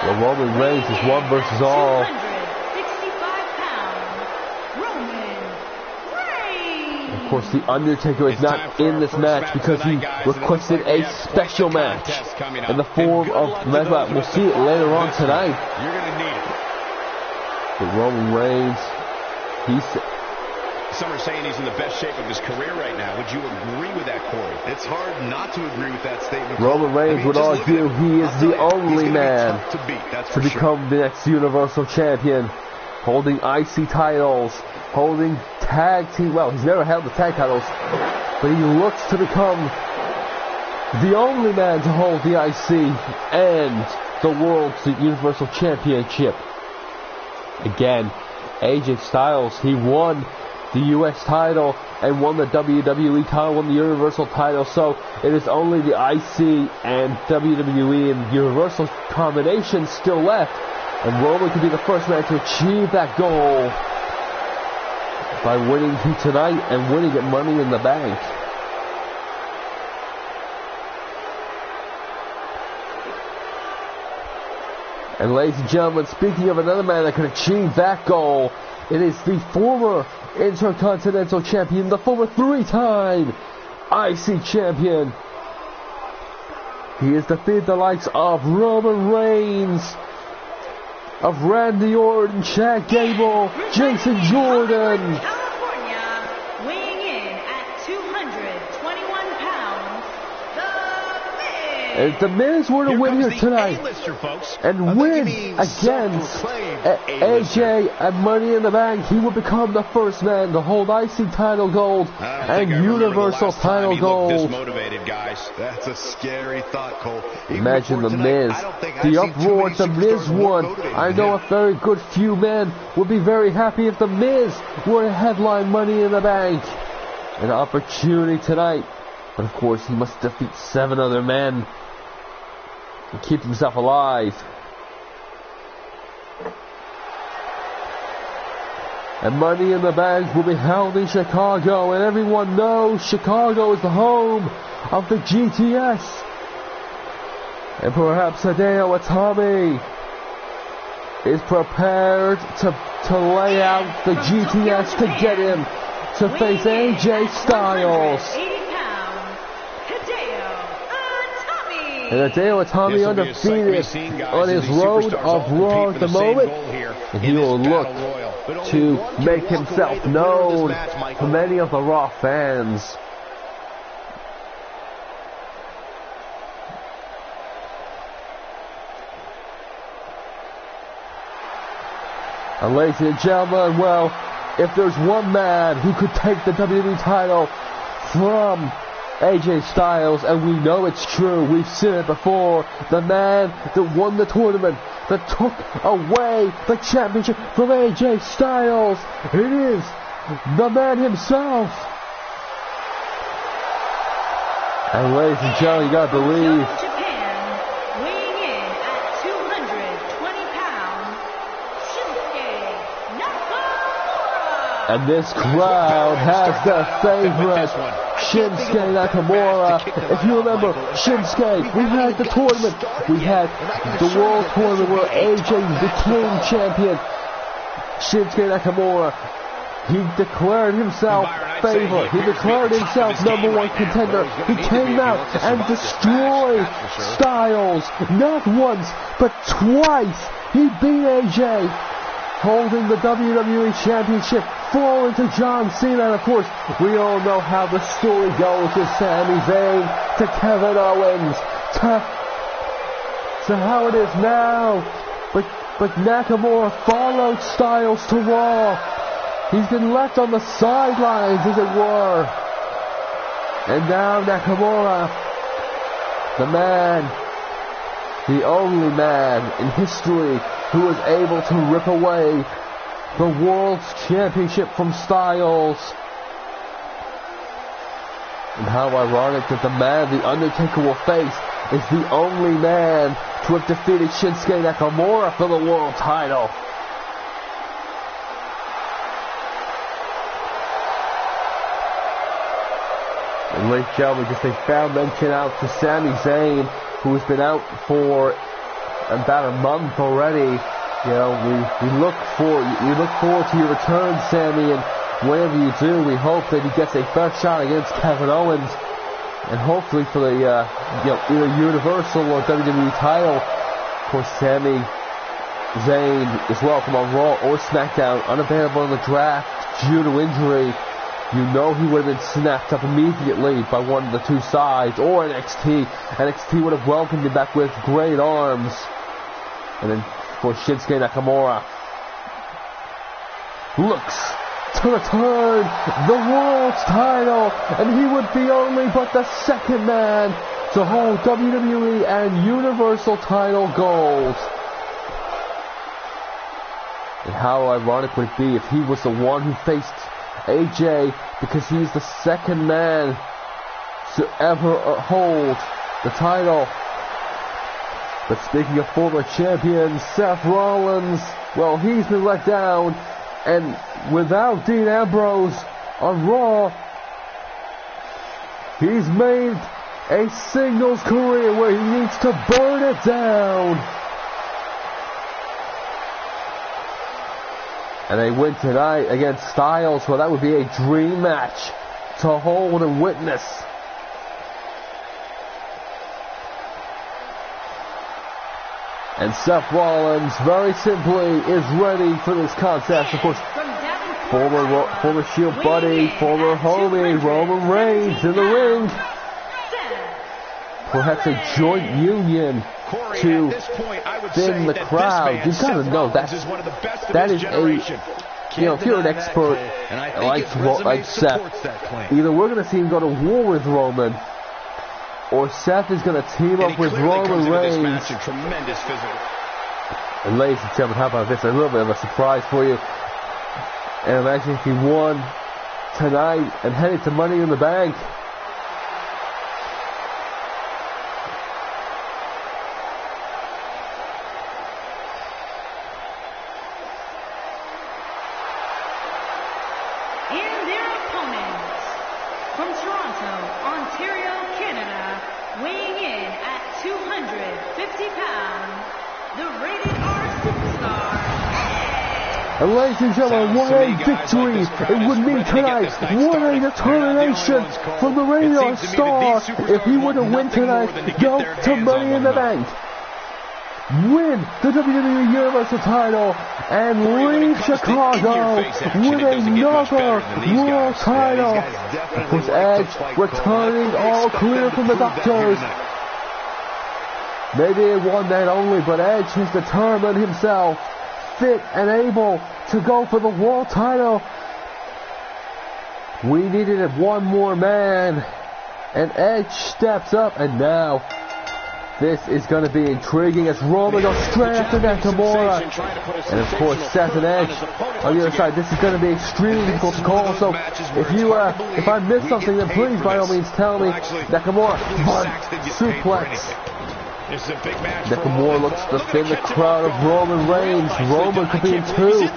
Well, Roman Reigns is 1 versus all. 265-pound Roman Reigns. Of course, the Undertaker is not in this match because he requested a special match in the form of Lesnar. We'll see it later on tonight. You're going to need it. But Roman Reigns, some are saying he's in the best shape of his career right now. Would you agree with that, Corey? It's hard not to agree with that statement. Roman Reigns would argue he is the only man to become the next Universal Champion, holding IC titles, holding tag team. Well, he's never held the tag titles, but he looks to become the only man to hold the IC and the World's Universal Championship. Again, AJ Styles, he won the US title and won the WWE title, won the Universal title, so it is only the IC and WWE and Universal combination still left, and Roman could be the first man to achieve that goal by winning tonight and winning at Money in the Bank. And ladies and gentlemen, speaking of another man that could achieve that goal, it is the former Intercontinental Champion, the former 3-time IC Champion. He has defeated the likes of Roman Reigns, of Randy Orton, Chad Gable, Jason Jordan. California, weighing in at 221 pounds, The Miz. And if The Miz were to win here tonight and win against AJ at Money in the Bank, he would become the first man to hold IC title gold and Universal title gold. That's a scary thought, Cole. Imagine The Miz, the uproar The Miz won. I know a very good few men would be very happy if The Miz were to headline Money in the Bank. An opportunity tonight, but of course he must defeat 7 other men and keep himself alive. And Money in the Bank will be held in Chicago, and everyone knows Chicago is the home of the GTS. And perhaps Hideo Itami is prepared to lay out the GTS to get him to face AJ Styles. And Hideo Itami undefeated on his road of Raw at the moment. And he will look to make himself known to many of the Raw fans. And ladies and gentlemen, well, if there's one man who could take the WWE title from AJ Styles, and we know it's true, we've seen it before, the man that won the tournament, that took away the championship from AJ Styles, it is the man himself. And ladies and gentlemen, you gotta believe, and this crowd has their favorite, Shinsuke Nakamura. If you remember, Shinsuke, we had the tournament. We had the World Tournament where AJ became champion. Shinsuke Nakamura, he declared himself favorite. He declared himself #1 contender. He came out and destroyed Styles. Not once, but twice. He beat AJ, holding the WWE Championship, falling to John Cena. And of course, we all know how the story goes with Sami Zayn to Kevin Owens to how it is now. But Nakamura followed Styles to Raw. He's been left on the sidelines, as it were. And now Nakamura, the man, the only man in history who was able to rip away the World's Championship from Styles. And how ironic that the man the Undertaker will face is the only man to have defeated Shinsuke Nakamura for the World title. And ladies and gentlemen, just a foul mention out to Sami Zayn, who has been out for about a month already. You know, we look forward to your return, Sammy, and whenever you do, we hope that he gets a fair shot against Kevin Owens, and hopefully for the either Universal or WWE title. Of course, Sami Zayn is welcome on Raw or SmackDown, unavailable in the draft due to injury. You know he would have been snapped up immediately by one of the two sides, or NXT. NXT would have welcomed him back with great arms. And then for Shinsuke Nakamura, looks to return the World's title, and he would be only but the second man to hold WWE and Universal title gold. And how ironic would it be if he was the one who faced AJ, because he's the second man to ever hold the title. But speaking of former champions, Seth Rollins, well, he's been let down, and without Dean Ambrose on Raw, he's made a singles career where he needs to burn it down. And they win tonight against Styles, well, that would be a dream match to hold and witness. And Seth Rollins, very simply, is ready for this contest. Of course, former Shield buddy, former homie, Roman Reigns in the ring. Perhaps a joint union to thin the crowd. You've got to know that is a, if you're an expert like Seth, either we're going to see him go to war with Roman, or Seth is going to team up with Roman Reigns. And ladies and gentlemen, how about this? A little bit of a surprise for you. And imagine if he won tonight and headed to Money in the Bank. from Toronto, Ontario, Canada, weighing in at 250 pounds, the Rated R Superstar, Edge. And ladies and gentlemen, what a victory it would mean tonight. What a determination from the Rated R Star if he were to win tonight, go to Money in the Bank, win the WWE Universal title, and leave Chicago with another world title. Of course, Edge returning all clear from the doctors. Maybe a one night only, but Edge has determined himself fit and able to go for the world title. We needed one more man, and Edge steps up, and now this is going to be intriguing as Roman goes straight after Nakamura. And of course, Seth and Edge on the other side. This is going to be extremely difficult to call. So if I missed something, then please by all means tell me. Nakamura, one, suplex. Nakamura looks to defend the crowd of Roman Reigns. Roman could be in 2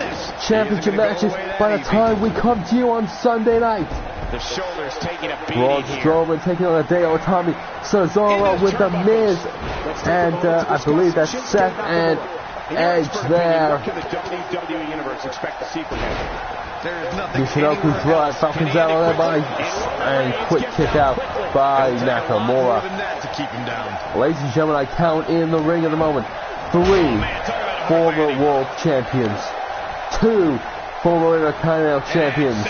championship matches by the time we come to you on Sunday night. The shoulders taking a beating. Braun Strowman taking on Hideo Itami. Cesaro with the Miz. And I believe that's Seth and Edge there. What can the WWE Universe expect to see from him? Michinoku's right, Falcon's out there by, and quick kick out by Nakamura. Ladies and gentlemen, I count in the ring at the moment 3 former world champions, 2 former Intercontinental champions,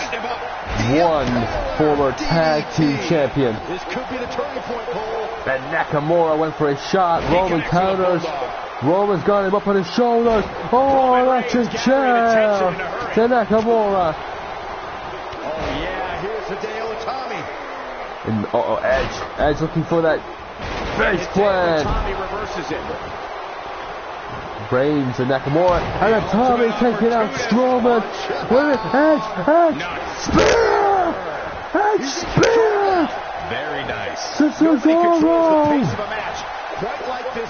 1 former tag team champion. This could be the turning point, Cole. And Nakamura went for a shot. Roman counters. Roman's got him up on his shoulders. Oh, electric chair to Nakamura. Oh yeah, here's Hideo Itami. And Edge looking for that face plant. Itami reverses it. Reigns and Nakamura, and Itami taking out Strowman. Edge, spear! Edge, spear! Very nice. Cesaro!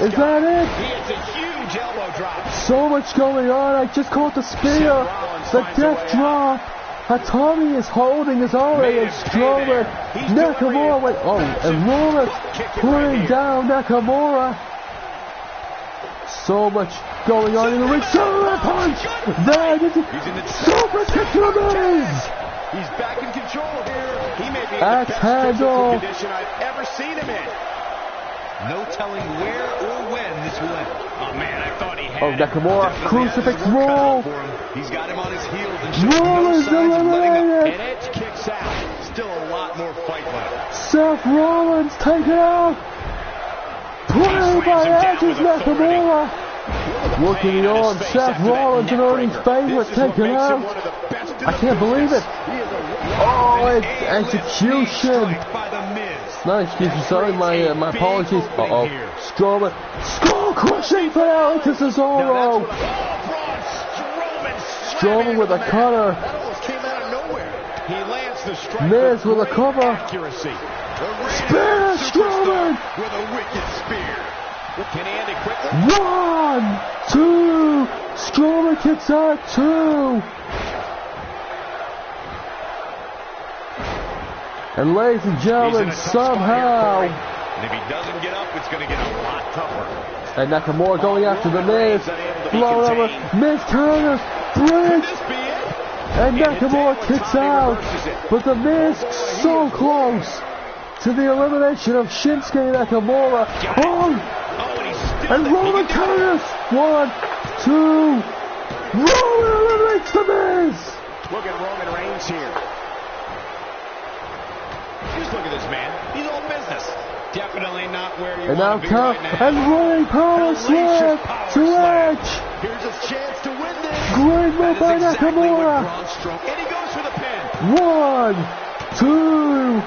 Is that it? He hits a huge elbow drop. So much going on. I just caught the spear. The death drop. Itami is holding his own against Strowman. Nakamura went, and Roman putting down Nakamura. So much going on in the ring. Super punch! There it is. Super kick to the Miz! He's back in control here. He may be in Axe the best handle. physical condition I've ever seen him in. No telling where or when this will end. Oh man, I thought he had Nakamura, crucifix roll. He's got him on his heels and Roll is eliminated. And Edge kicks out. Still a lot more fight left. Seth Rollins taken out. Play by Edge's Nakamura. Looking on, Seth Rollins, an earning's favorite, taken out. I can't believe it. Oh, it's execution. Not excuses, sorry, my apologies. Strowman, skull crushing finale to Cesaro. Strowman with a cutter. Miz with a cover. Spear Strowman. With a wicked spear. Can he end it quickly? 1, 2. Strowman kicks out 2. And ladies and gentlemen, somehow, and if he doesn't get up, it's going to get a lot tougher. And Nakamura going after the Miz, blown over, Miz counters, bridge, and Nakamura kicks out, but the Miz so close to the elimination of Shinsuke Nakamura. And Roman counters, 1, 2, Roman eliminates the Miz. Look at Roman Reigns here. Just look at this man. He's all business. Definitely not where you want to be right now. And running power slam to Edge. Here's his chance to win this. Great move by Nakamura. And he goes for the pin. 1, 2,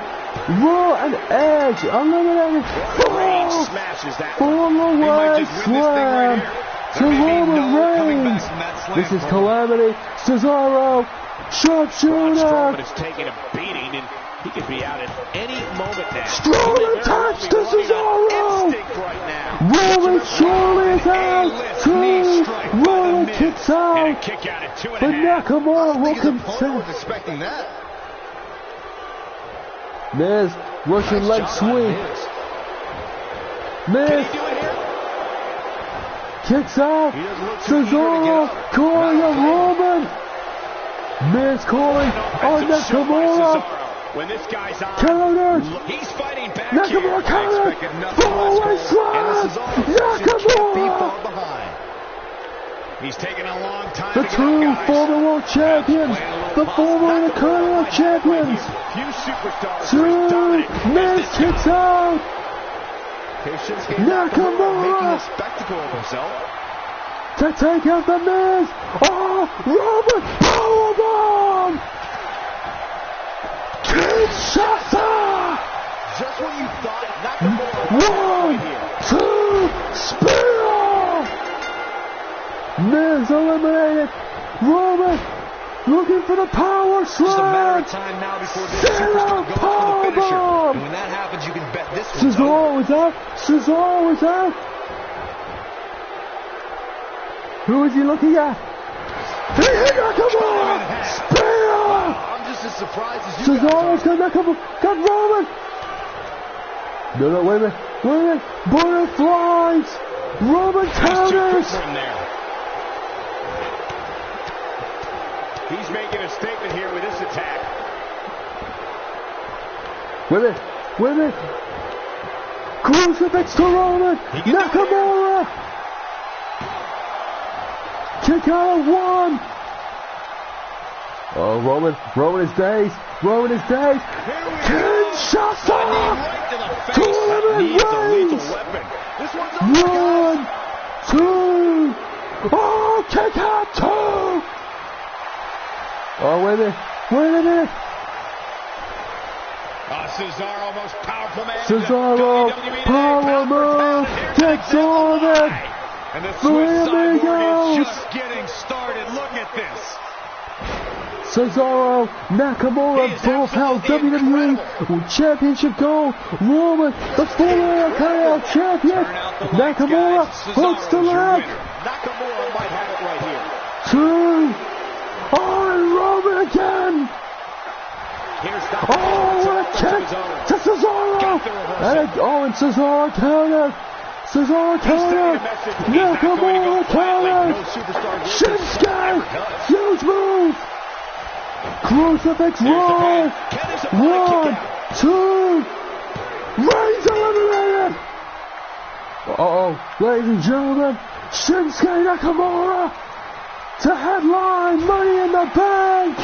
Raw and Edge eliminated. Reigns smashes that. Full-away slam to Roman Reigns. This is Calamity. Cesaro, sharpshooter. Strowman is taking a beating, and he could be out at any moment now. Strowman attached to Cesaro. Roman surely is out. 2. Roman kicks out. But Nakamura will contend. Expecting that. Miz, Russian leg sweep. Miz kicks out. Cesaro calling a Roman. Miz calling on Nakamura. When this guy's on, countered. He's fighting back. Nakamura countered. Fallaway slam. Nakamura. He's taking a long time. The two former world champions. The former and the current world champions. Few superstars. Miz kicks out. Nakamura making a spectacle of himself to take out the Miz. Oh, Roman powerbomb! Kinshasa! Just when you thought Nakamura was 1, 2, spear! Miz eliminated. Roman looking for the power slam. Just a matter of time now before this superstar goes for the finisher. And when that happens, you can bet this one's Cesaro is out. Cesaro is out. Who is he looking at? He hit Nakamura! Spear! I'm just as surprised as you Cesaro's got Nakamura. Got Roman. No, wait a minute. Butterflies. Roman counters. He's making a statement here with this attack. Wait a minute. Crucifix to Roman. Nakamura. Kick out of 1. Oh, Roman is dazed. Kinshasa. To eliminate Reigns. 1, 2. Oh, kick out 2. Oh, wait a minute. Cesaro, most powerful man. Cesaro, power move, takes all of it. And the Swiss cyborg is just getting started. Look at this. Cesaro, Nakamura both held WWE Championship gold. Roman, the former KO champion. Nakamura hooks the leg. Nakamura might have it right here. 2. Oh, and Roman again. Oh, what a kick to Cesaro. And Cesaro countered. Nakamura countered. Shinsuke, huge move. Crucifix roll. 1, 2. Reigns eliminated. Ladies and gentlemen, Shinsuke Nakamura to headline Money in the Bank.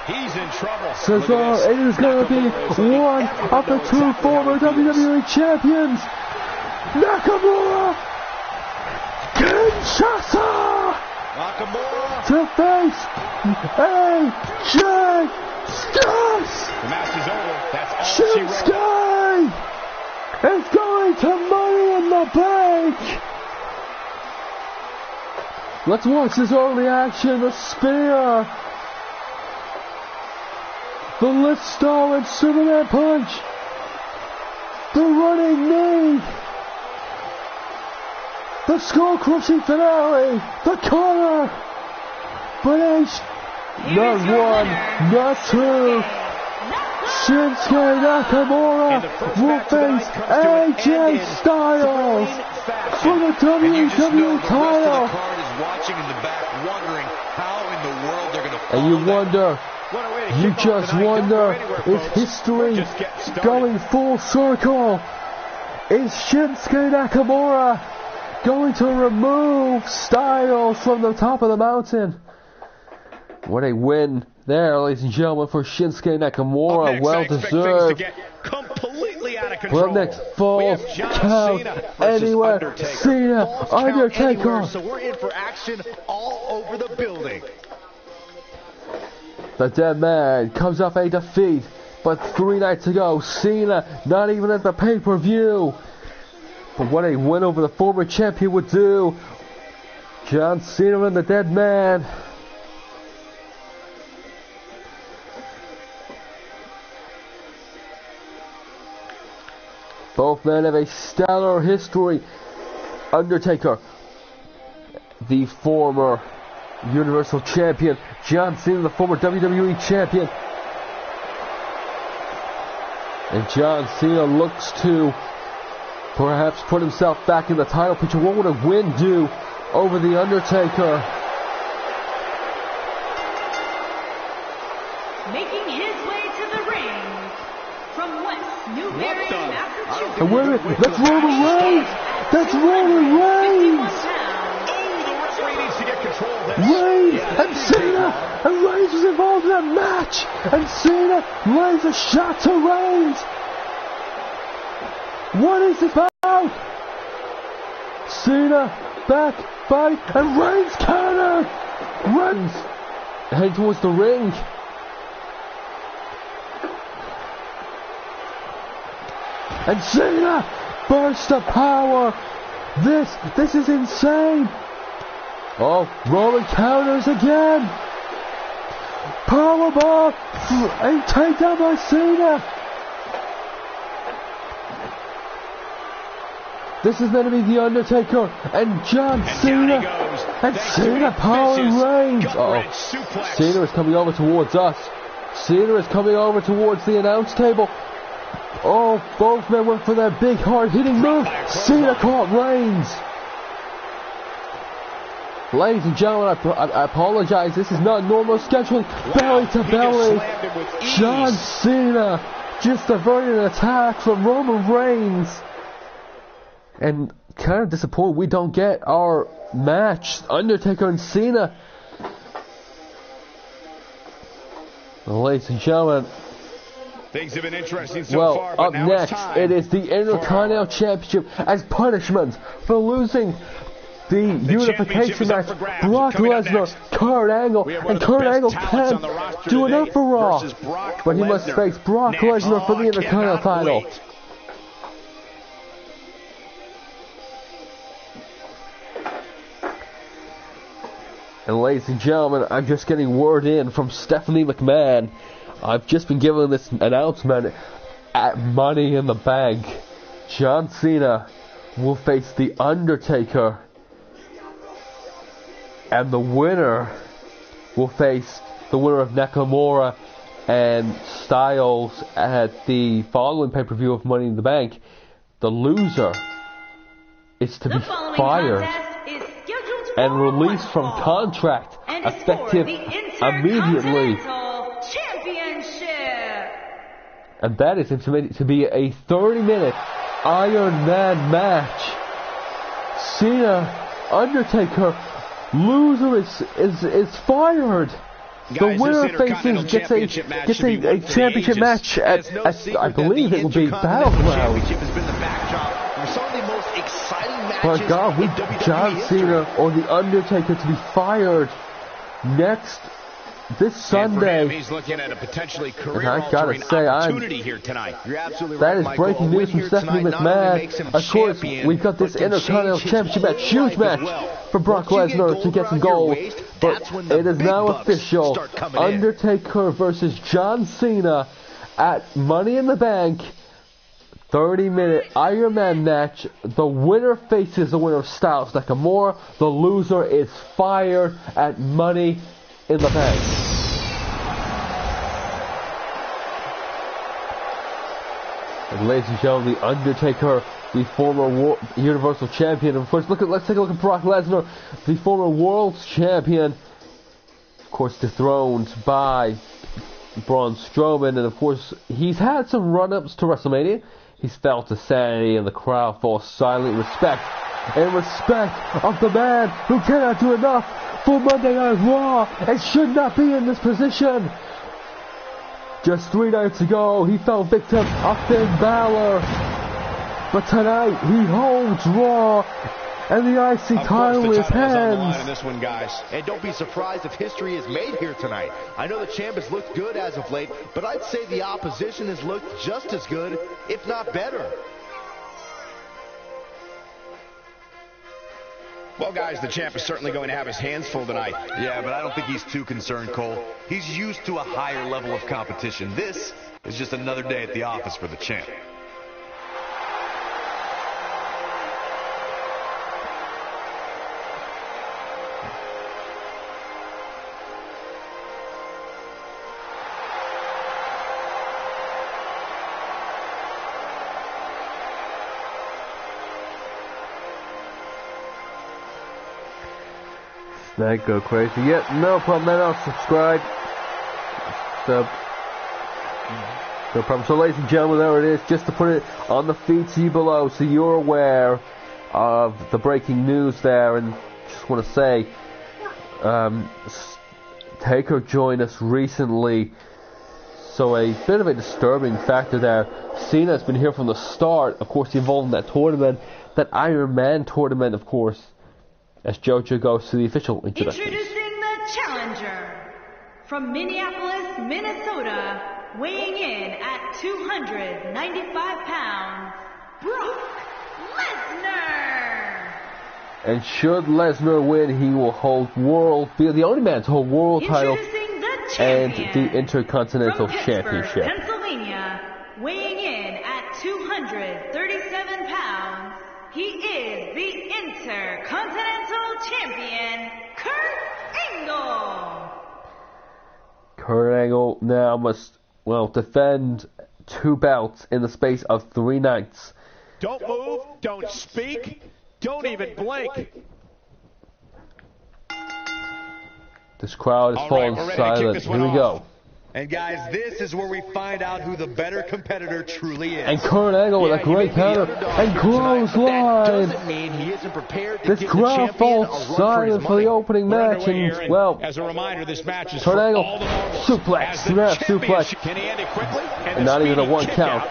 He's in trouble. Cesaro, it is going to be one of the 2 former WWE champions. Nakamura, Kinshasa, to face AJ Styles. The match is over. That's all Shinsuke is going to Money in the Bank. Let's watch this early action. The spear. The lift star and Superman punch. The running knee. The skull crushing finale. The corner. But not 1, not 2. Shinsuke Nakamura will face AJ Styles for the WWE title. And you just wonder, is history going full circle? Is Shinsuke Nakamura going to remove Styles from the top of the mountain? What a win there, ladies and gentlemen, for Shinsuke Nakamura. Well deserved. Well, next, falls count anywhere. Cena, Undertaker. So we're in for action all over the building. The dead man comes off a defeat, but 3 nights ago, Cena not even at the pay-per-view. But what a win over the former champion would do. John Cena and the dead man. Both men have a stellar history. Undertaker, the former Universal Champion. John Cena, the former WWE Champion. And John Cena looks to perhaps put himself back in the title picture. What would a win do over The Undertaker? Making his way to the ring from West Newbury, Massachusetts. And wait a minute, that's Roman Reigns! That's Roman Reigns! Reigns and Cena! And Reigns was involved in that match! And Cena lays a shot to Reigns! What is it about? Cena, back, fight, and Reigns counter! Reigns heading towards the ring. And Cena, burst of power! This is insane! Oh, Roman counters again! Powerbomb! And takedown by Cena! This is meant to be The Undertaker and John Cena! And Cena powering Reigns! Uh-oh. Cena is coming over towards us. Cena is coming over towards the announce table. Oh, both men went for that big hard-hitting move. Cena caught Reigns. Ladies and gentlemen, I apologize. This is not normal scheduling. Belly to belly. John Cena just averted an attack from Roman Reigns. And kind of disappointed we don't get our match, Undertaker and Cena. Well, ladies and gentlemen, things have been interesting so far, up next, it is the Intercontinental Championship as punishment for losing the unification match. Brock Lesnar, Kurt Angle, and Kurt Angle can't do enough for Raw, but he must face Brock Lesnar for the Intercontinental title. And ladies and gentlemen, I'm just getting word in from Stephanie McMahon. I've just been given this announcement at Money in the Bank. John Cena will face The Undertaker. And the winner will face the winner of Nakamura and Styles at the following pay-per-view of Money in the Bank. The loser is to be fired and released from contract effective immediately. And that is estimated to be a 30-minute Iron Man match. Cena, Undertaker, loser is fired. The winner faces gets a championship match at I believe it will be Battleground. But God, we John Cena or The Undertaker to be fired next this Sunday. He's looking at a potentially career-altering opportunity here tonight. You're absolutely that right, is breaking news from Stephanie McMahon. Of course, we've got this Intercontinental Championship match, huge match for Brock Lesnar to get some gold. But it is now official. Undertaker versus John Cena at Money in the Bank. 30-minute Iron Man match. The winner faces the winner of Styles Nakamura. The loser is fired at Money in the Bank. And ladies and gentlemen, The Undertaker, the former Universal Champion. Of course, let's take a look at Brock Lesnar, the former World Champion. Of course, dethroned by Braun Strowman. And of course, he's had some run-ups to WrestleMania. He's felt the sanity and the crowd falls silent in respect of the man who cannot do enough for Monday Night Raw and should not be in this position. Just 3 nights ago, he fell victim of Finn BALOR. But tonight, he holds Raw and the IC title in his hands. In this one, guys. And don't be surprised if history is made here tonight. I know the champ has looked good as of late, but I'd say the opposition has looked just as good, if not better. Well, guys, the champ is certainly going to have his hands full tonight. Yeah, but I don't think he's too concerned, Cole. He's used to a higher level of competition. This is just another day at the office for the champ. That go crazy. Yep, no problem. Then I'll subscribe. So, no problem. So, ladies and gentlemen, there it is. Just to put it on the feed to you below, so you're aware of the breaking news there. And just want to say, Taker joined us recently. So a bit of a disturbing factor there. Cena's been here from the start. Of course, involved in that tournament, that Iron Man tournament, of course. As JoJo goes to the official introduction. Introducing the challenger from Minneapolis, Minnesota, weighing in at 295 pounds, Brock Lesnar. And should Lesnar win, he will be the only man to hold world title and the Intercontinental Championship. Pennsylvania, weighing in at 237 pounds, he is the Intercontinental Champion, Kurt Angle. Kurt Angle now must, defend 2 belts in the space of 3 nights. Don't move, don't speak, don't even blink. This crowd is falling silent. Here we go. And guys, this is where we find out who the better competitor truly is. And Kurt Angle with a great counter and clothesline. This crowd falls silent for the opening match. And, as a reminder, this match is Kurt Angle, suplex. Can he end it quickly? And not even a 1 count.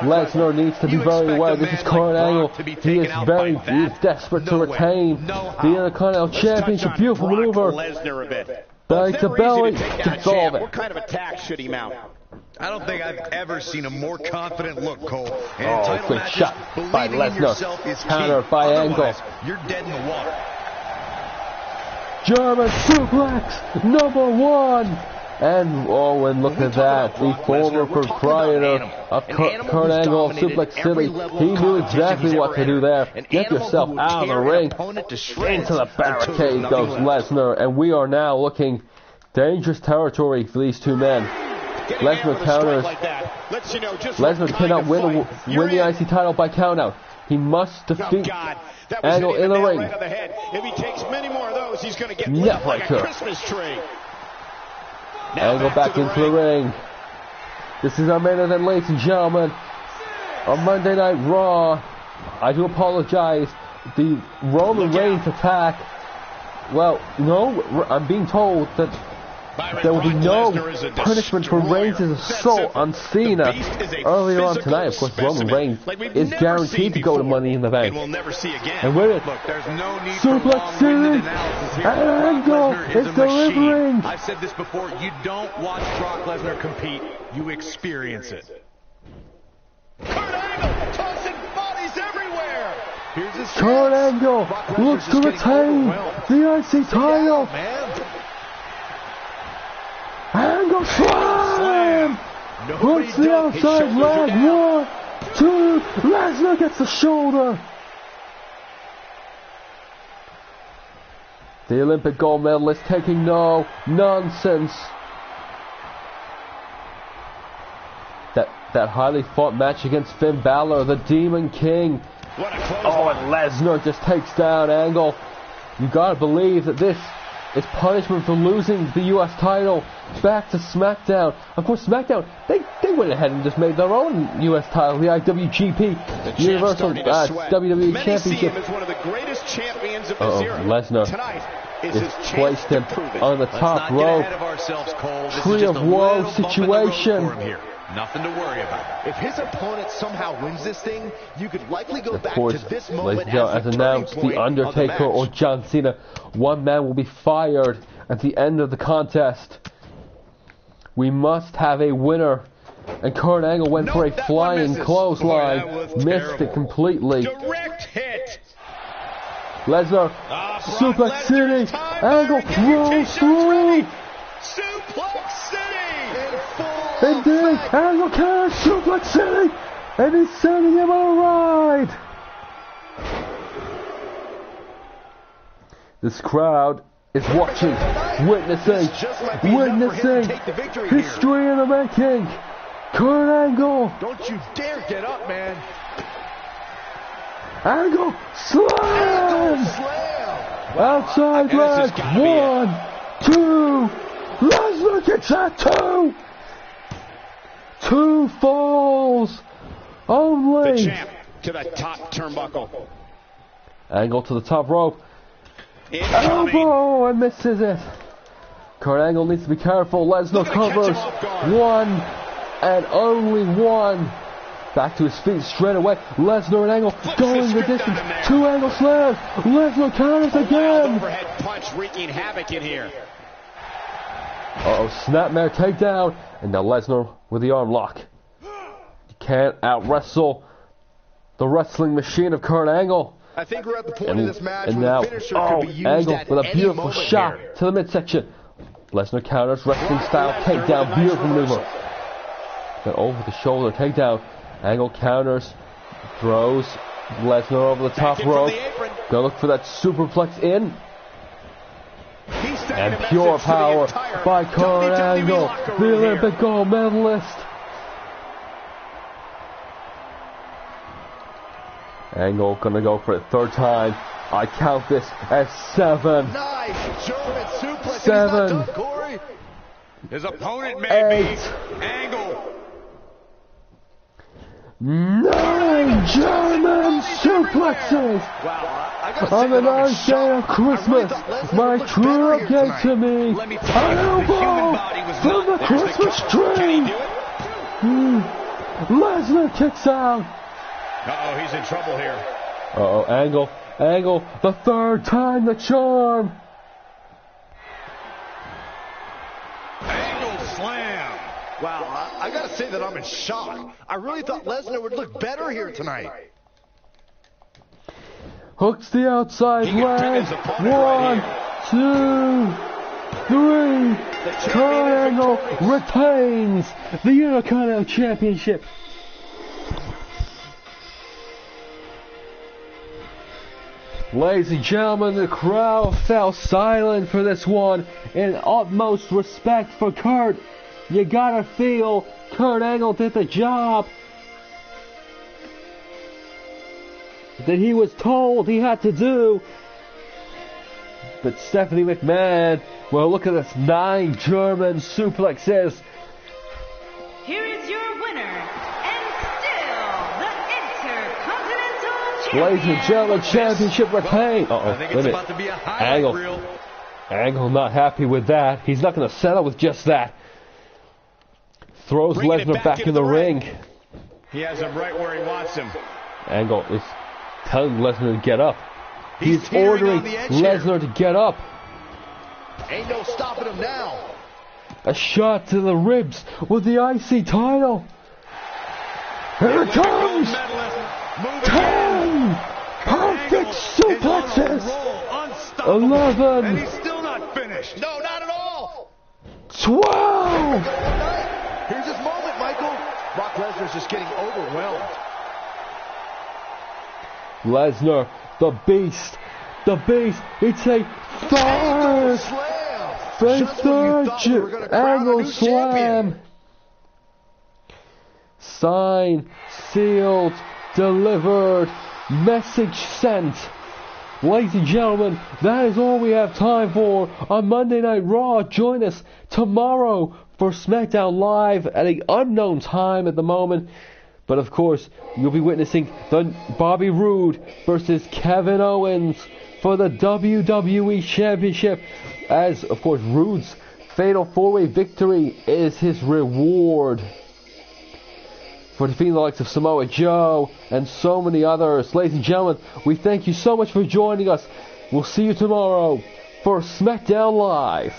Lesnar needs to be very aware. This is Kurt Angle. He is desperate to retain the Intercontinental Championship. Beautiful maneuver. Back to belly to solve it. What kind of attack should he mount? I don't think I've ever seen a more confident look, Cole. Good shot by Lesnar. Countered by Angle. You're dead in the water. German suplex number 1. And look at that. The former proprietor of Kurt Angle of Suplex City. He knew exactly what to do there. Get yourself out of the ring. Into the barricade goes Lesnar. And we are now looking dangerous territory for these 2 men. Lesnar counters. Lesnar cannot win the IC title by countout. He must defeat Angle in the ring. If he takes many more of those, he's going to get lit like a Christmas tree. Angle back into the ring. This is our main event, ladies and gentlemen. On Monday Night Raw, I do apologize. The Roman Reigns attack. No, I'm being told that there will be no punishment for Reigns' assault on Cena. Earlier on tonight, of course, Roman Reigns is guaranteed to go to Money in the Bank. And with it, Suplex City, Angle is delivering. I've said this before, you don't watch Brock Lesnar compete, you experience it. Kurt Angle tossing bodies everywhere. Here's his Kurt Angle looks to retain the IC title. Angle slam! Puts the outside leg. 1, 2. Lesnar gets the shoulder. The Olympic gold medalist taking no nonsense. That highly fought match against Finn BALOR, the Demon King. And Lesnar just takes down Angle. You gotta believe that this is punishment for losing the US title back to SmackDown. Of course, SmackDown, they went ahead and just made their own US title, the IWGP Universal WWE Championship. Is one of the greatest champions of this era. Lesnar is placed him on the top rope. Tree of Woe situation. Nothing to worry about. If his opponent somehow wins this thing, you could likely go back to this moment as announced, the Undertaker or John Cena. 1 man will be fired at the end of the contest. We must have a winner. And Kurt Angle went for a flying clothesline. Missed it completely. Direct hit. Lesnar, Suplex City. Angle rolls through. Suplex City. Indeed, Angle can Suplex City, and he's sending him on a ride. This crowd is watching, witnessing history in the making. Kurt Angle. Don't you dare get up, man. Angle slam. Outside leg. 1, 2. Lesnar kicks out 2. 2 falls. Only. The champ to the top turnbuckle. Angle to the top rope. Incoming. Elbow and misses it. Kurt Angle needs to be careful. Lesnar covers. 1 and only 1. Back to his feet straight away. Lesnar and Angle going the distance. 2 Angle slams. Lesnar counters again. Overhead punch wreaking havoc in here. Uh-oh, snapmare takedown. And now Lesnar with the arm lock. You can't out-wrestle the wrestling machine of Kurt Angle. I think we're at the point in this match and where now, the finisher could be used Angle at with a any beautiful moment shot here. to the midsection. Lesnar counters, wrestling style takedown, beautiful maneuver. Then over the shoulder takedown. Angle counters, throws Lesnar over the top rope. Go look for that superplex in. And pure power by Kurt Angle, the Olympic gold medalist. Angle gonna go for it 3rd time. I count this as 7. Nice German suplex. 7. He's not done, Corey. His opponent may 8. be Angle. 9 German suplexes on the 9th day of Christmas. My true up gave to me Let me an tell you, the human elbow body was from not. the There's Christmas cover. Can he tree. do it? Lesnar kicks out. Uh-oh, he's in trouble here. Uh-oh, Angle, the 3rd time the charm. Angle slam. Wow, I gotta say that I'm in shock. I really thought Lesnar would look better here tonight. Hooks the outside He can pin leg. his opponent 1, 2, 3. Kurt Angle retains the Intercontinental Championship. Ladies and gentlemen, the crowd fell silent for this one. In utmost respect for Kurt, you gotta feel Kurt Angle did the job that he was told he had to do. But Stephanie McMahon, well, look at this, 9 German suplexes. Here is your winner, and still the Intercontinental Champion. Ladies and gentlemen, championship retained. I think it's about to be a highlight Angle. reel. Angle not happy with that. He's not going to settle with just that. Throws Bringing it Lesnar back into in the ring. He has him right where he wants him. Angle is telling Lesnar to get up. He's teetering ordering on the edge here. Lesnar to get up. Ain't no stopping him now. A shot to the ribs with the IC title. Here it comes. 10 perfect suplexes. 11. And he's still not finished. No, not at all. 12. Here's his moment, Michael. Brock Lesnar's just getting overwhelmed. Lesnar, the beast. It's a Angle third. slam. The Just when you thought we were gonna crown our Angle new champion. slam. Signed, sealed, delivered, message sent. Ladies and gentlemen, that is all we have time for on Monday Night Raw. Join us tomorrow for SmackDown Live at an unknown time at the moment. But of course, you'll be witnessing the Bobby Roode versus Kevin Owens for the WWE Championship. As, of course, Roode's fatal 4-way victory is his reward for defeating the likes of Samoa Joe and so many others. Ladies and gentlemen, we thank you so much for joining us. We'll see you tomorrow for SmackDown Live.